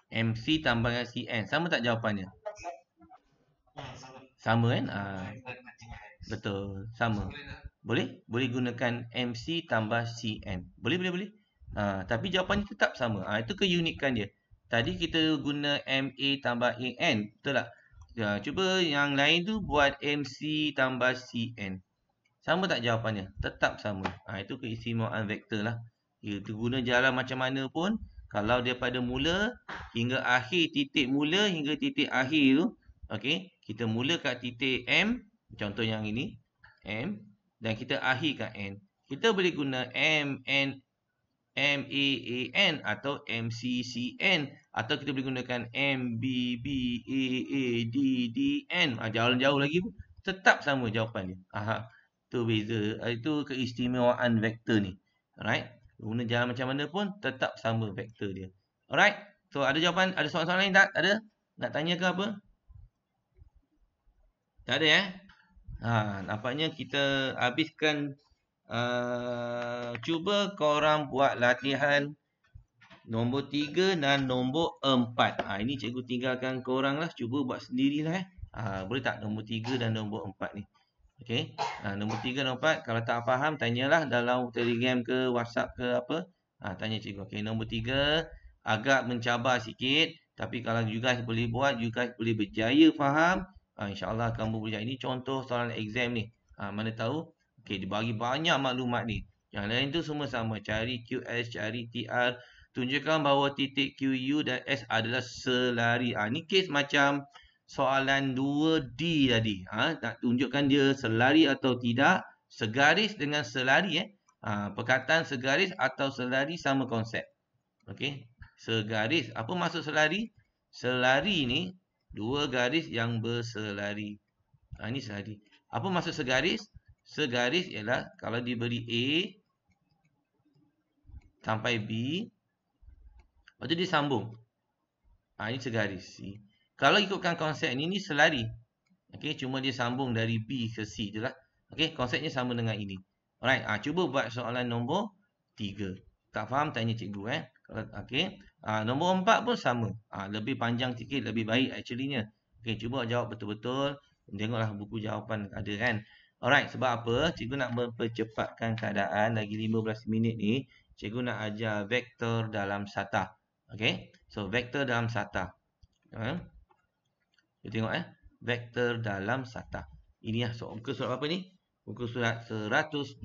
MC tambah dengan CN. Sama tak jawapannya? Sama kan? Betul, sama. Boleh? Boleh gunakan MC tambah CN. Boleh. Tapi jawapannya tetap sama. Itu keunikan dia. Tadi kita guna MA tambah AN. Betul tak? Cuba yang lain tu buat MC tambah CN. Sama tak jawapannya? Tetap sama. Itu keistimewaan vektor lah. Kita guna jalan macam mana pun, kalau dia pada mula hingga akhir, titik mula hingga titik akhir tu, okey, kita mula kat titik M, contoh yang ini, M, dan kita akhir kat N. Kita boleh guna M, N, M, A, A, N atau M, C, C, N. Atau kita boleh gunakan M, B, B, A, A, D, D, N. Jauh-jauh lagi pun tetap sama jawapan dia. Itu beza. Itu keistimewaan vektor ni. Alright. Guna jalan macam mana pun tetap sama vektor dia. Alright. So ada jawapan, ada soalan-soalan lain tak? Ada? Nak tanya ke apa? Tak ada nampaknya kita habiskan. Cuba korang buat latihan nombor 3 dan nombor 4. Ini cikgu tinggalkan korang lah. Cuba buat sendirilah boleh tak nombor 3 dan nombor 4 ni? Okey. Nombor 3 dan 4 kalau tak faham tanyalah dalam Telegram ke WhatsApp ke apa. Tanya cikgu. Okey, nombor 3 agak mencabar sikit, tapi kalau you guys boleh buat, you guys boleh berjaya faham, insya-Allah kamu boleh. Ini contoh soalan exam ni. Mana tahu. Okey, dia bagi banyak maklumat ni. Yang lain tu semua sama. Cari QS, cari TR, tunjukkan bahawa titik QU dan S adalah selari. Ni kes macam soalan 2D tadi. Nak tunjukkan dia selari atau tidak. Segaris dengan selari. Perkataan segaris atau selari sama konsep. Okey. Segaris. Apa maksud selari? Selari ni dua garis yang berselari. Ini selari. Apa maksud segaris? Segaris ialah kalau diberi A sampai B, lepas tu dia sambung. Ini segaris. Kalau ikutkan konsep ni selari. Okey, cuma dia sambung dari B ke C je lah. Okey, konsepnya sama dengan ini. Alright, cuba buat soalan nombor 3. Tak faham tanya cikgu Okey. Nombor 4 pun sama. Lebih panjang sikit, lebih baik actually-nya. Okey, cuba jawab betul-betul. Tengoklah buku jawapan ada kan. Alright, sebab apa? Cikgu nak mempercepatkan keadaan. Lagi 15 minit ni, cikgu nak ajar vektor dalam SATA. Okey. So, vektor dalam SATA. Kita tengok vektor dalam SATA. Ini muka surat apa ni? Muka surat 120.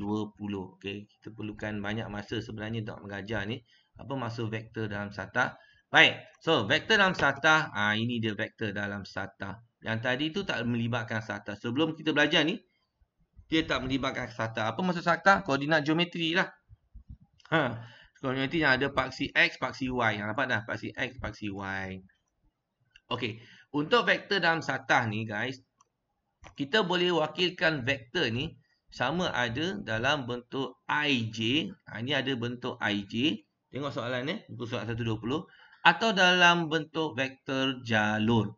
Okey, kita perlukan banyak masa sebenarnya untuk mengajar ni. Apa maksud vektor dalam SATA? Baik. So, vektor dalam SATA, ini dia vektor dalam SATA. Yang tadi tu tak melibatkan SATA. Sebelum kita belajar ni, dia tak melibatkan SATA. Apa maksud SATA? Koordinat geometri lah. Koordinat geometri yang ada paksi X, paksi Y. Yang dapat dah paksi X, paksi Y. Okey. Untuk vektor dalam SATA ni guys, kita boleh wakilkan vektor ni sama ada dalam bentuk IJ. Ini ada bentuk IJ. Tengok soalan ni, buku surat 120. Atau dalam bentuk vektor jalur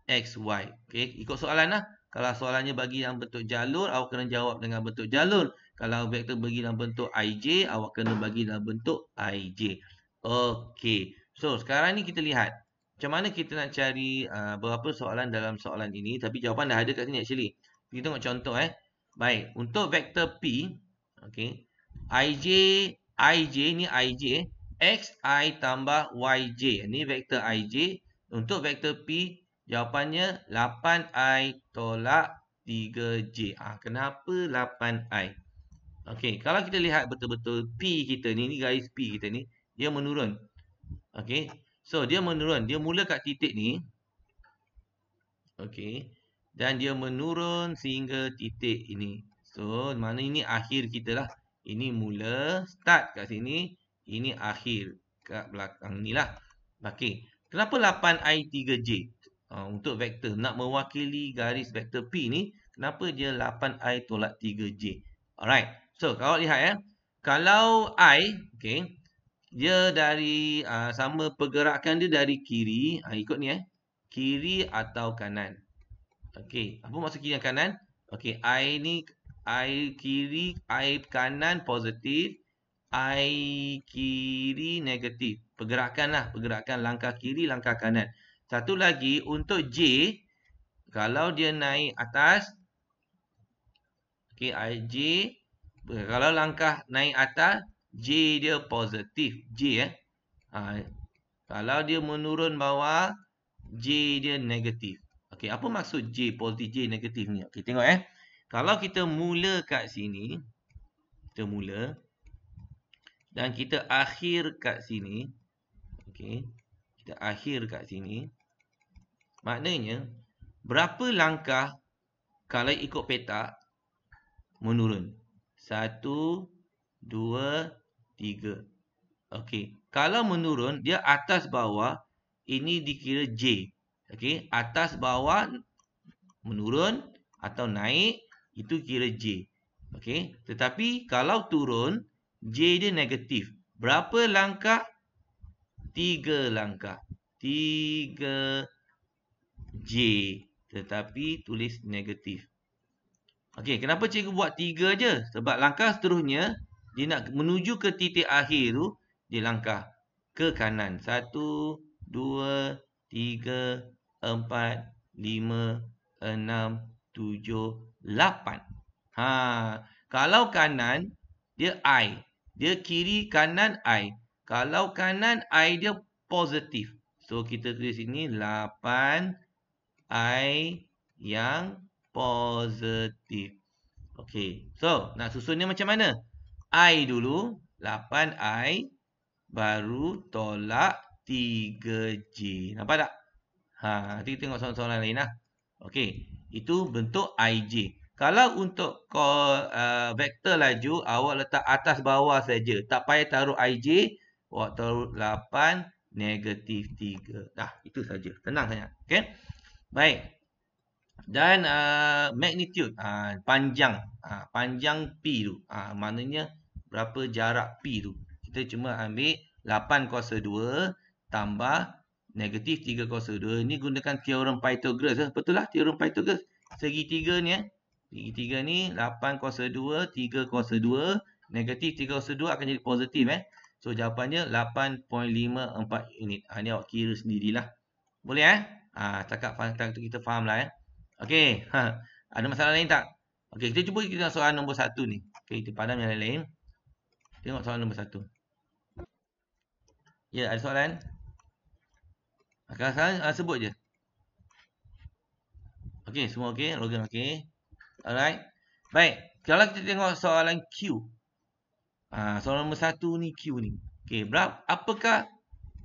X, Y. Okey, ikut soalan lah. Kalau soalannya bagi dalam bentuk jalur, awak kena jawab dengan bentuk jalur. Kalau vektor bagi dalam bentuk IJ, awak kena bagi dalam bentuk IJ. Okey. So, sekarang ni kita lihat. Macam mana kita nak cari berapa soalan dalam soalan ini. Tapi jawapan dah ada kat sini actually. Kita tengok contoh Baik. Untuk vektor P. Okey. IJ ni IJ. XI tambah YJ. Ini vektor IJ. Untuk vektor P. Jawapannya 8I tolak 3J. Kenapa 8I? Okey, kalau kita lihat betul-betul P kita ni garis P kita ni, dia menurun. Okey. So, dia menurun. Dia mula kat titik ni. Okey. Dan dia menurun sehingga titik ini. So, mana ini akhir kita lah. Ini mula, start kat sini. Ini akhir kat belakang ni lah. Okey. Kenapa 8I 3J? Untuk vektor nak mewakili garis vektor P ni, kenapa dia 8I tolak 3J? Alright. So, kalau lihat ya. Kalau I, okay, dia dari sama pergerakan dia dari kiri, ikut ni kiri atau kanan. Okey, apa maksud kiri dan kanan? Okey, I ni I kiri, I kanan positif, I kiri negatif. Pergerakan lah, pergerakan langkah kiri, langkah kanan. Satu lagi untuk J, kalau dia naik atas, okey, I J, kalau langkah naik atas, J dia positif, J kalau dia menurun bawah, J dia negatif. Okey, apa maksud J positif, J negatif ni? Okey, tengok Kalau kita mula kat sini, kita mula dan kita akhir kat sini. Okey, kita akhir kat sini. Maknanya berapa langkah kalau ikut petak menurun? 1, 2, 3. Okey, kalau menurun dia atas bawah, ini dikira J. Okey, atas bawah menurun atau naik itu kira J. Okey, tetapi kalau turun J dia negatif. Berapa langkah? 3 langkah. 3 J, tetapi tulis negatif. Okey, kenapa cikgu buat 3 je? Sebab langkah seterusnya dia nak menuju ke titik akhir tu, dia langkah ke kanan. 1, 2, 3, 4, 5, 6, 7, 8. Kalau kanan dia I. Dia kiri kanan I. Kalau kanan I dia positif. So kita tulis sini 8 I yang positif. Okey. So nak susunnya macam mana? I dulu 8 I baru tolak 3J. Nampak tak? Nanti kita tengok soalan-soalan lain lah. Okey, itu bentuk IJ. Kalau untuk vektor laju, awak letak atas bawah saja. Tak payah taruh IJ, awak taruh 8 negatif 3. Dah, itu saja. Tenang saja. Okey. Baik. Dan magnitude, panjang. Panjang P tu. Maknanya berapa jarak P tu. Kita cuma ambil 8 kuasa 2 tambah negatif 3 kuasa 2. Ini gunakan teorem Pythagoras. Betul lah teorem Pythagoras. Segitiga ni Segitiga ni 8 kuasa 2, 3 kuasa 2. Negatif 3 kuasa 2 akan jadi positif. So jawapannya 8.54 unit. Ni awak kira sendirilah. Boleh cakap kita faham lah Okey. Ada masalah lain tak? Okey, kita cuba kita soalan nombor 1 ni. Okey, kita padam yang lain. Tengok soalan nombor 1. Ya, ada soalan? Sekarang sebut je. Okey, semua okey. Logan okey. Alright. Baik. Kalau kita tengok soalan Q. Soalan nombor 1 ni Q ni. Okey, apakah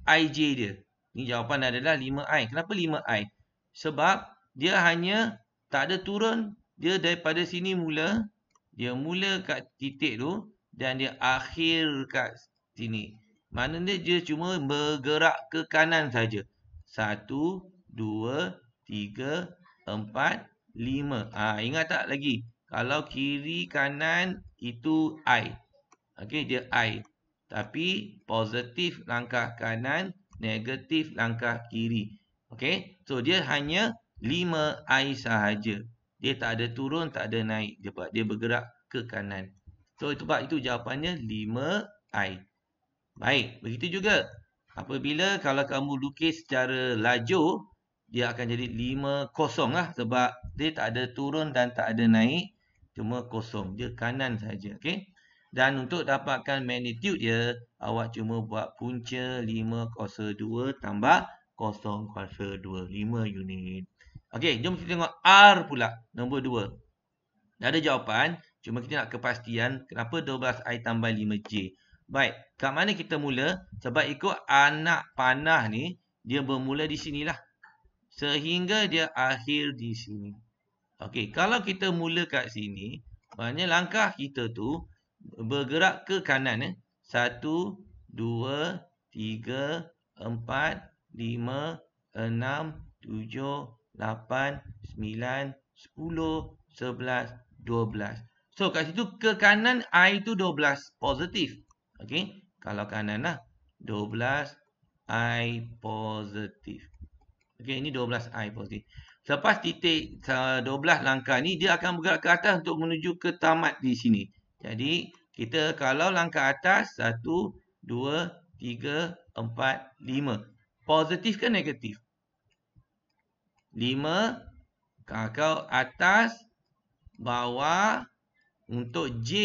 IJ dia? Ni jawapan adalah 5I. Kenapa 5I? Sebab dia hanya tak ada turun. Dia daripada sini mula. Dia mula kat titik tu. Dan dia akhir kat sini. Maknanya dia cuma bergerak ke kanan saja. 1, 2, 3, 4, 5. Ingat tak lagi? Kalau kiri kanan itu I. Okey, dia I. Tapi positif langkah kanan, negatif langkah kiri. Okey, so dia hanya 5I sahaja. Dia tak ada turun, tak ada naik. Dia bergerak ke kanan. So sebab itu jawapannya 5I. Baik, begitu juga. Apabila kalau kamu lukis secara lajur, dia akan jadi 5 kosong lah. Sebab dia tak ada turun dan tak ada naik. Cuma kosong. Dia kanan saja. Okay? Dan untuk dapatkan magnitude dia, awak cuma buat punca 5 kuasa 2 tambah 0 kuasa 2. 5 unit. Okay, jom kita tengok R pula. Nombor 2. Dah ada jawapan. Cuma kita nak kepastian kenapa 12I tambah 5J. Baik, kat mana kita mula? Sebab ikut anak panah ni, dia bermula di sinilah. Sehingga dia akhir di sini. Okey, kalau kita mula kat sini, maknanya langkah kita tu bergerak ke kanan. 1, 2, 3, 4, 5, 6, 7, 8, 9, 10, 11, 12. So, kat situ ke kanan I tu 12 positif. Okey. Kalau kanan lah. 12 I positif. Okey, ini 12 I positif. Selepas titik 12 langkah ni, dia akan bergerak ke atas untuk menuju ke tamat di sini. Jadi, kita kalau langkah atas, 1, 2, 3, 4, 5. Positif ke negatif? 5. Kalau atas, bawah. Untuk J,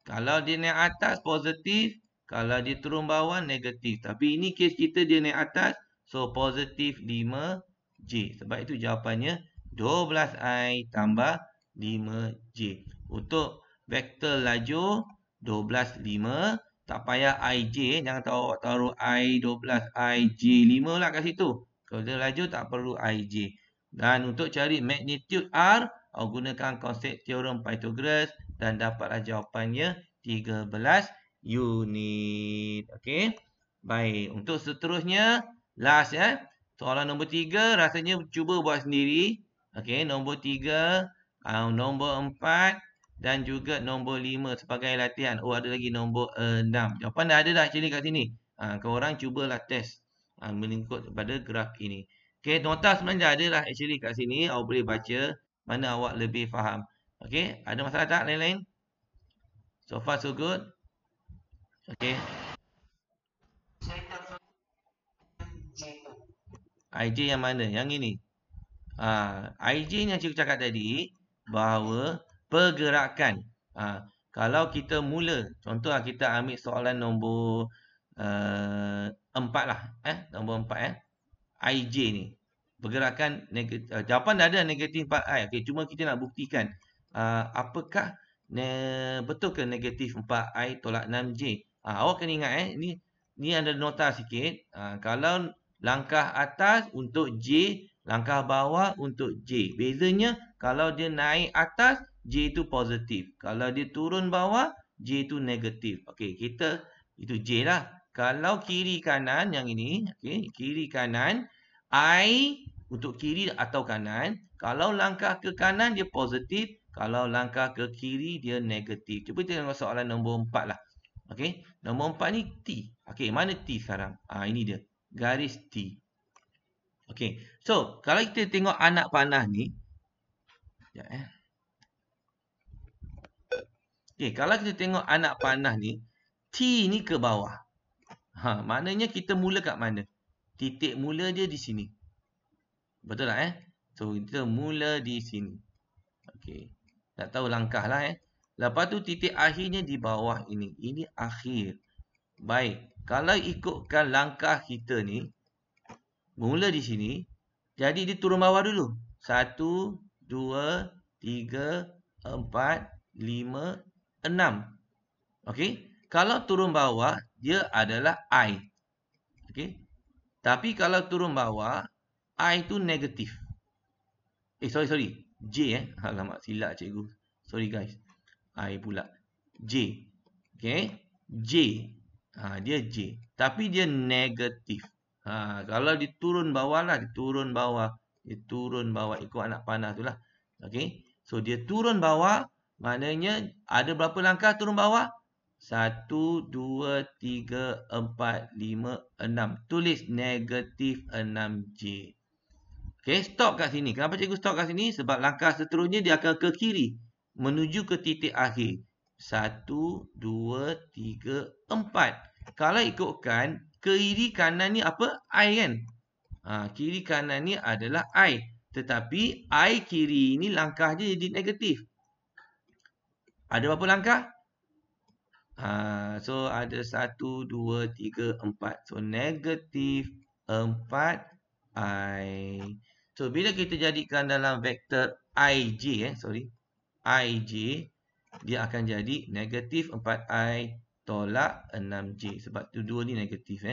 kalau dia naik atas positif, kalau dia turun bawah negatif. Tapi ini kes kita dia naik atas, so positif 5J. Sebab itu jawapannya 12I tambah 5J. Untuk vektor laju 12, 5. Tak payah IJ. Jangan taruh I12, IJ5 lah kat situ. Kalau dia laju tak perlu IJ. Dan untuk cari magnitude R, gunakan konsep teorem Pythagoras dan dapatlah jawapannya 13 unit. Okey. Baik, untuk seterusnya last ya. Soalan nombor 3 rasanya cuba buat sendiri. Okey, nombor 3, nombor 4 dan juga nombor 5 sebagai latihan. Oh, ada lagi nombor 6. Jawapan dah ada dah actually kat sini. Korang cubalah test mengikut pada graf ini. Okey, nota sebenarnya ada lah actually kat sini. Awak boleh baca mana awak lebih faham. Okey, ada masalah tak lain-lain? So far so good. Okey. IJ yang mana? Yang ini. IJ yang cikgu cakap tadi bahawa pergerakan. Kalau kita mula, contohlah kita ambil soalan nombor 4 lah. Nombor 4 IJ ni. Pergerakan negatif. Jawapan dah ada negatif 4I. Okey, cuma kita nak buktikan apakah betul ke negatif 4I tolak 6J. Awak kena ingat ni ada nota sikit. Kalau langkah atas untuk J, langkah bawah untuk J. Bezanya kalau dia naik atas, J itu positif. Kalau dia turun bawah, J itu negatif. Okey, kita itu J lah. Kalau kiri kanan yang ini, okey, kiri kanan I untuk kiri atau kanan. Kalau langkah ke kanan dia positif. Kalau langkah ke kiri dia negatif. Cuba kita tengok soalan nombor 4 lah. Okey. Nombor 4 ni T. Okey, mana T sekarang? Ini dia. Garis T. Okey. So, kalau kita tengok anak panah ni. Okey, kalau kita tengok anak panah ni. T ni ke bawah. Maknanya kita mula kat mana? Titik mula dia di sini. Betul tak So, kita mula di sini. Okey. Tak tahu langkah lah Lepas tu titik akhirnya di bawah ini. Ini akhir. Baik. Kalau ikutkan langkah kita ni. Mula di sini. Jadi dia turun bawah dulu. 1, 2, 3, 4, 5, 6. Okey. Kalau turun bawah. Dia adalah I. Okey. Tapi kalau turun bawah. I tu negatif. Sorry. J Alamak, silap cikgu. Sorry guys. I pula. J. Okay. J. Dia J. Tapi dia negatif. Kalau dia turun bawah lah. Dia turun bawah. Ikut anak panah tu lah. Okay. So, dia turun bawah. Maknanya, ada berapa langkah turun bawah? 1, 2, 3, 4, 5, 6. Tulis negatif 6J. Okay, stop kat sini. Kenapa cikgu stop kat sini? Sebab langkah seterusnya dia akan ke kiri. Menuju ke titik akhir. 1, 2, 3, 4. Kalau ikutkan, kiri kanan ni apa? I kan? Kiri kanan ni adalah I. Tetapi I kiri ni langkah dia jadi negatif. Ada berapa langkah? So, ada 1, 2, 3, 4. So, negatif 4I. So, bila kita jadikan dalam vektor IJ, IJ, dia akan jadi negatif 4I tolak 6J. Sebab tu 2 ni negatif,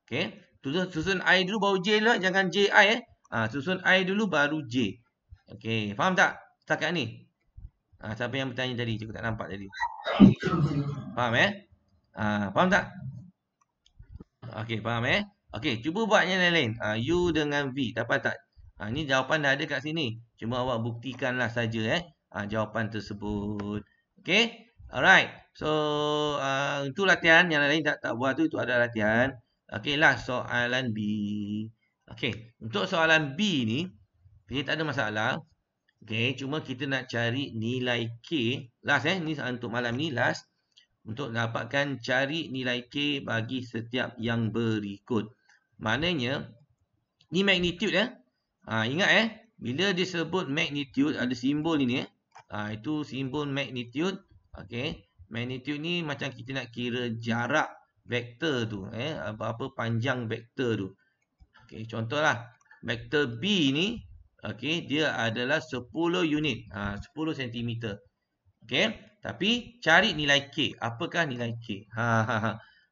Okay. Susun I dulu, baru J lah. Jangan JI, Susun I dulu, baru J. Okay. Faham tak? Setakat ni. Siapa yang bertanya tadi? Cikgu tak nampak tadi. Faham, Faham tak? Okay, faham, Okey, cuba buat yang lain-lain. U dengan V. Dapat tak? Ni jawapan dah ada kat sini. Cuma awak buktikanlah saja, jawapan tersebut. Okay. Alright. So, itu latihan. Yang lain tak buat tu, itu ada latihan. Okay lah, soalan B. Okay. Untuk soalan B ni, kita tak ada masalah. Okay. Cuma kita nak cari nilai K. Last ni untuk malam ni, last. Untuk dapatkan cari nilai K bagi setiap yang berikut. Maknanya, ni magnitude ingat bila disebut magnitude, ada simbol ini itu simbol magnitude. Okay. Magnitude ni macam kita nak kira jarak vektor tu. Apa panjang vektor tu. Okay. Contohlah. Vektor B ni. Okay. Dia adalah 10 unit. 10 cm. Okay. Tapi cari nilai K. Apakah nilai K?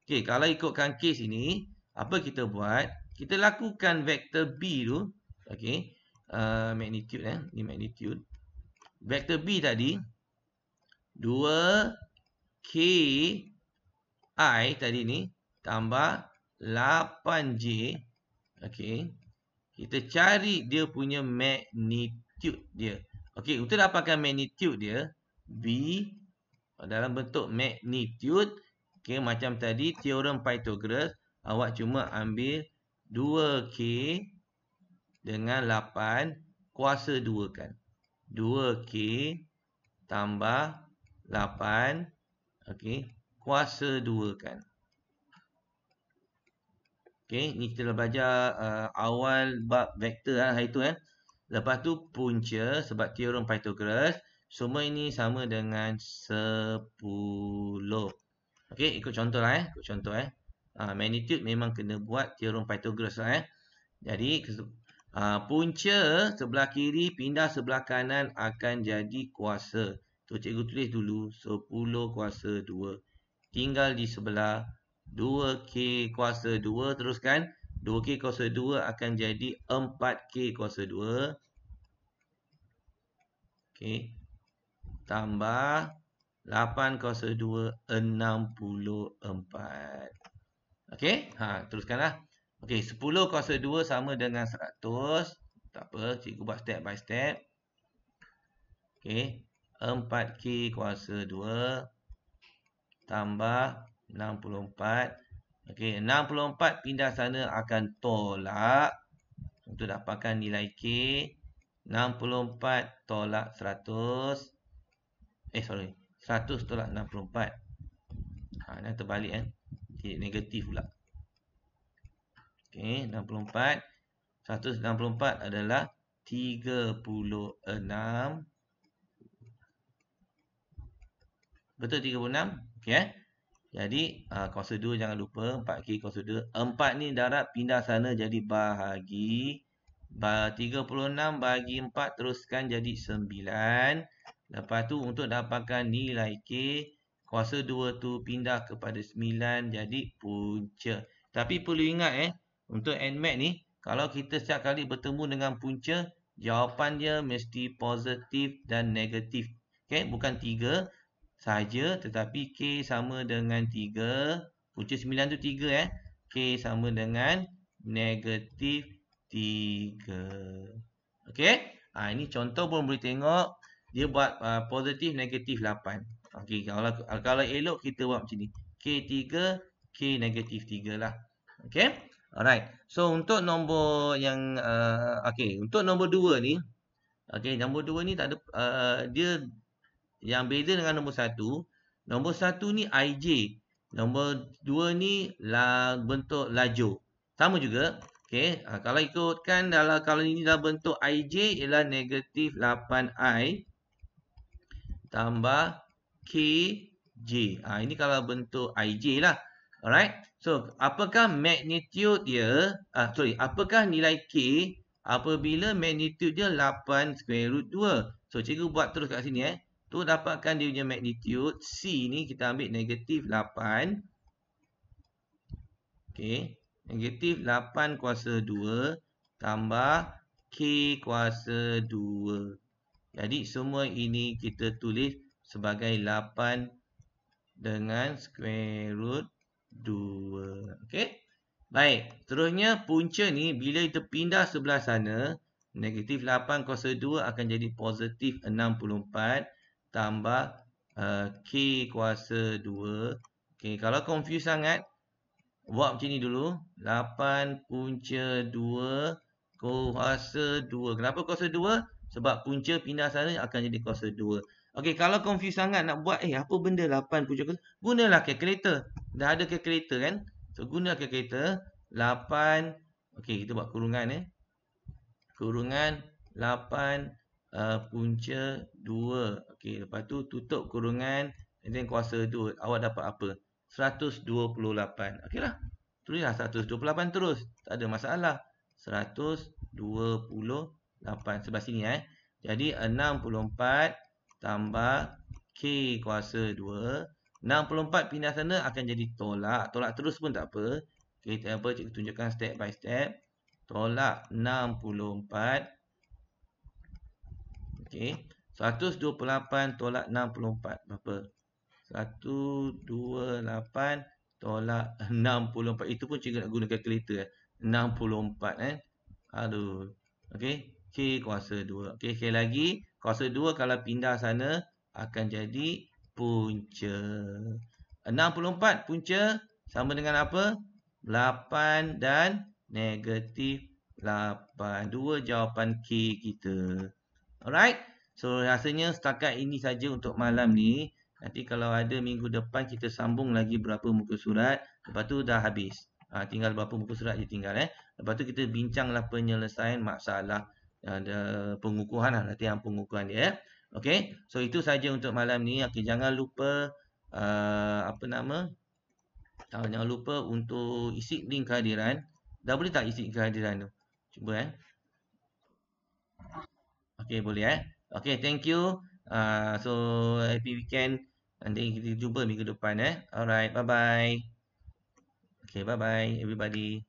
Okay. Kalau ikutkan case ini. Apa kita buat? Kita lakukan vektor B tu. Okay. Magnitude ni magnitude. Vektor B tadi 2K I tadi ni tambah 8J. Okay. Kita cari dia punya magnitude dia. Okay. Untuk dapatkan magnitude dia, B dalam bentuk magnitude. Okay. Macam tadi teorem Pythagoras. Awak cuma ambil 2K dengan 8 kuasa 2 kan. 2K tambah 8. Okay. Kuasa 2 kan. Okay. Ni kita dah belajar awal bab vektor hari tu. Lepas tu punca sebab teorem Pythagoras. Semua ini sama dengan 10. Okay. Ikut contoh lah. Ikut contoh magnitude memang kena buat teorem Pythagoras lah. Jadi punca sebelah kiri pindah sebelah kanan akan jadi kuasa. Tu cikgu tulis dulu 10 kuasa 2. Tinggal di sebelah 2K kuasa 2. Teruskan 2K kuasa 2 akan jadi 4K kuasa 2. Okay. Tambah 8 kuasa 2 64. Okay. Teruskanlah. Okay. 10 kuasa 2 sama dengan 100. Tak apa. Cikgu buat step by step. Okay. 4K kuasa 2 tambah 64. Okay. 64 pindah sana akan tolak. Untuk dapatkan nilai K. 64 tolak 100. 100 tolak 64. Ini terbalik negatif pula. Okay. 64. 164 adalah 36. Betul 36? Okay. Jadi kuasa 2 jangan lupa. 4K kuasa 2. 4 ni darab pindah sana jadi bahagi. 36 bahagi 4 teruskan jadi 9. Lepas tu untuk dapatkan nilai K. Kuasa 2 tu pindah kepada 9 jadi punca. Tapi perlu ingat untuk NMAT ni. Kalau kita setiap kali bertemu dengan punca. Jawapan dia mesti positif dan negatif. Okay. Bukan 3 saja. Tetapi K sama dengan 3. Punca 9 tu 3 K sama dengan negatif 3. Okay. Ini contoh pun boleh tengok. Dia buat positif negatif 8. Okay. Kalau elok kita buat macam ni. K3, K negatif 3 lah. Okay. Alright. So untuk nombor yang okay. Untuk nombor 2 ni. Okay. Nombor 2 ni tak ada dia yang beza dengan nombor 1. Nombor 1 ni IJ. Nombor 2 ni bentuk lajur. Sama juga. Okay. Kalau ikutkan kalau ini dalam bentuk IJ ialah negatif 8I tambah KJ. Ini kalau bentuk IJ lah. Alright. So, apakah magnitude dia? Apakah nilai K apabila magnitude dia 8 square root 2? So, cikgu buat terus kat sini Tu dapatkan dia punya magnitude. C ni kita ambil negatif 8. Okay. Negatif 8 kuasa 2 tambah K kuasa 2. Jadi semua ini kita tulis sebagai 8 dengan square root 2. Okay. Baik. Seterusnya punca ni bila kita pindah sebelah sana. Negatif 8 kuasa 2 akan jadi positif 64 tambah K kuasa 2. Okay, kalau confuse sangat, buat macam ni dulu. 8 punca 2 kuasa 2. Kenapa kuasa 2? Sebab punca pindah sana akan jadi kuasa 2. Okey, kalau confuse sangat nak buat, apa benda 8 punca kuasa? Gunalah kalkulator. Dah ada kalkulator kan? So, guna kalkulator. 8, okey, kita buat kurungan kurungan 8 punca 2. Okey, lepas tu tutup kurungan dan kuasa 2. Awak dapat apa? 128. Okeylah. Tulislah 128 terus. Tak ada masalah. 128 sebelah sini Jadi 64 tambah K kuasa 2. 64 pindah sana akan jadi tolak. Tolak terus pun tak apa. Kita cikgu tunjukkan step by step. Tolak 64. Okey. 128 tolak 64. Berapa? 128 tolak 64. Itu pun cikgu nak guna kalkulator 64 Aduh. Okey. K kuasa 2. Okey, sekali lagi. Kuasa 2 kalau pindah sana akan jadi punca. 64 punca sama dengan apa? 8 dan negatif 8. Dua jawapan K kita. Alright. So, rasanya setakat ini saja untuk malam ni. Nanti kalau ada minggu depan kita sambung lagi berapa muka surat. Lepas tu dah habis. Tinggal berapa muka surat je tinggal Lepas tu kita bincanglah penyelesaian masalah pengukuhan latihan pengukuhan dia Okey. So itu saja untuk malam ni. Okey, jangan lupa jangan lupa untuk isi link kehadiran. Dah boleh tak isi kehadiran tu? Cuba Okey, boleh Okey, thank you. So happy weekend. Nanti kita jumpa minggu depan Alright, bye bye. Okay, bye bye everybody.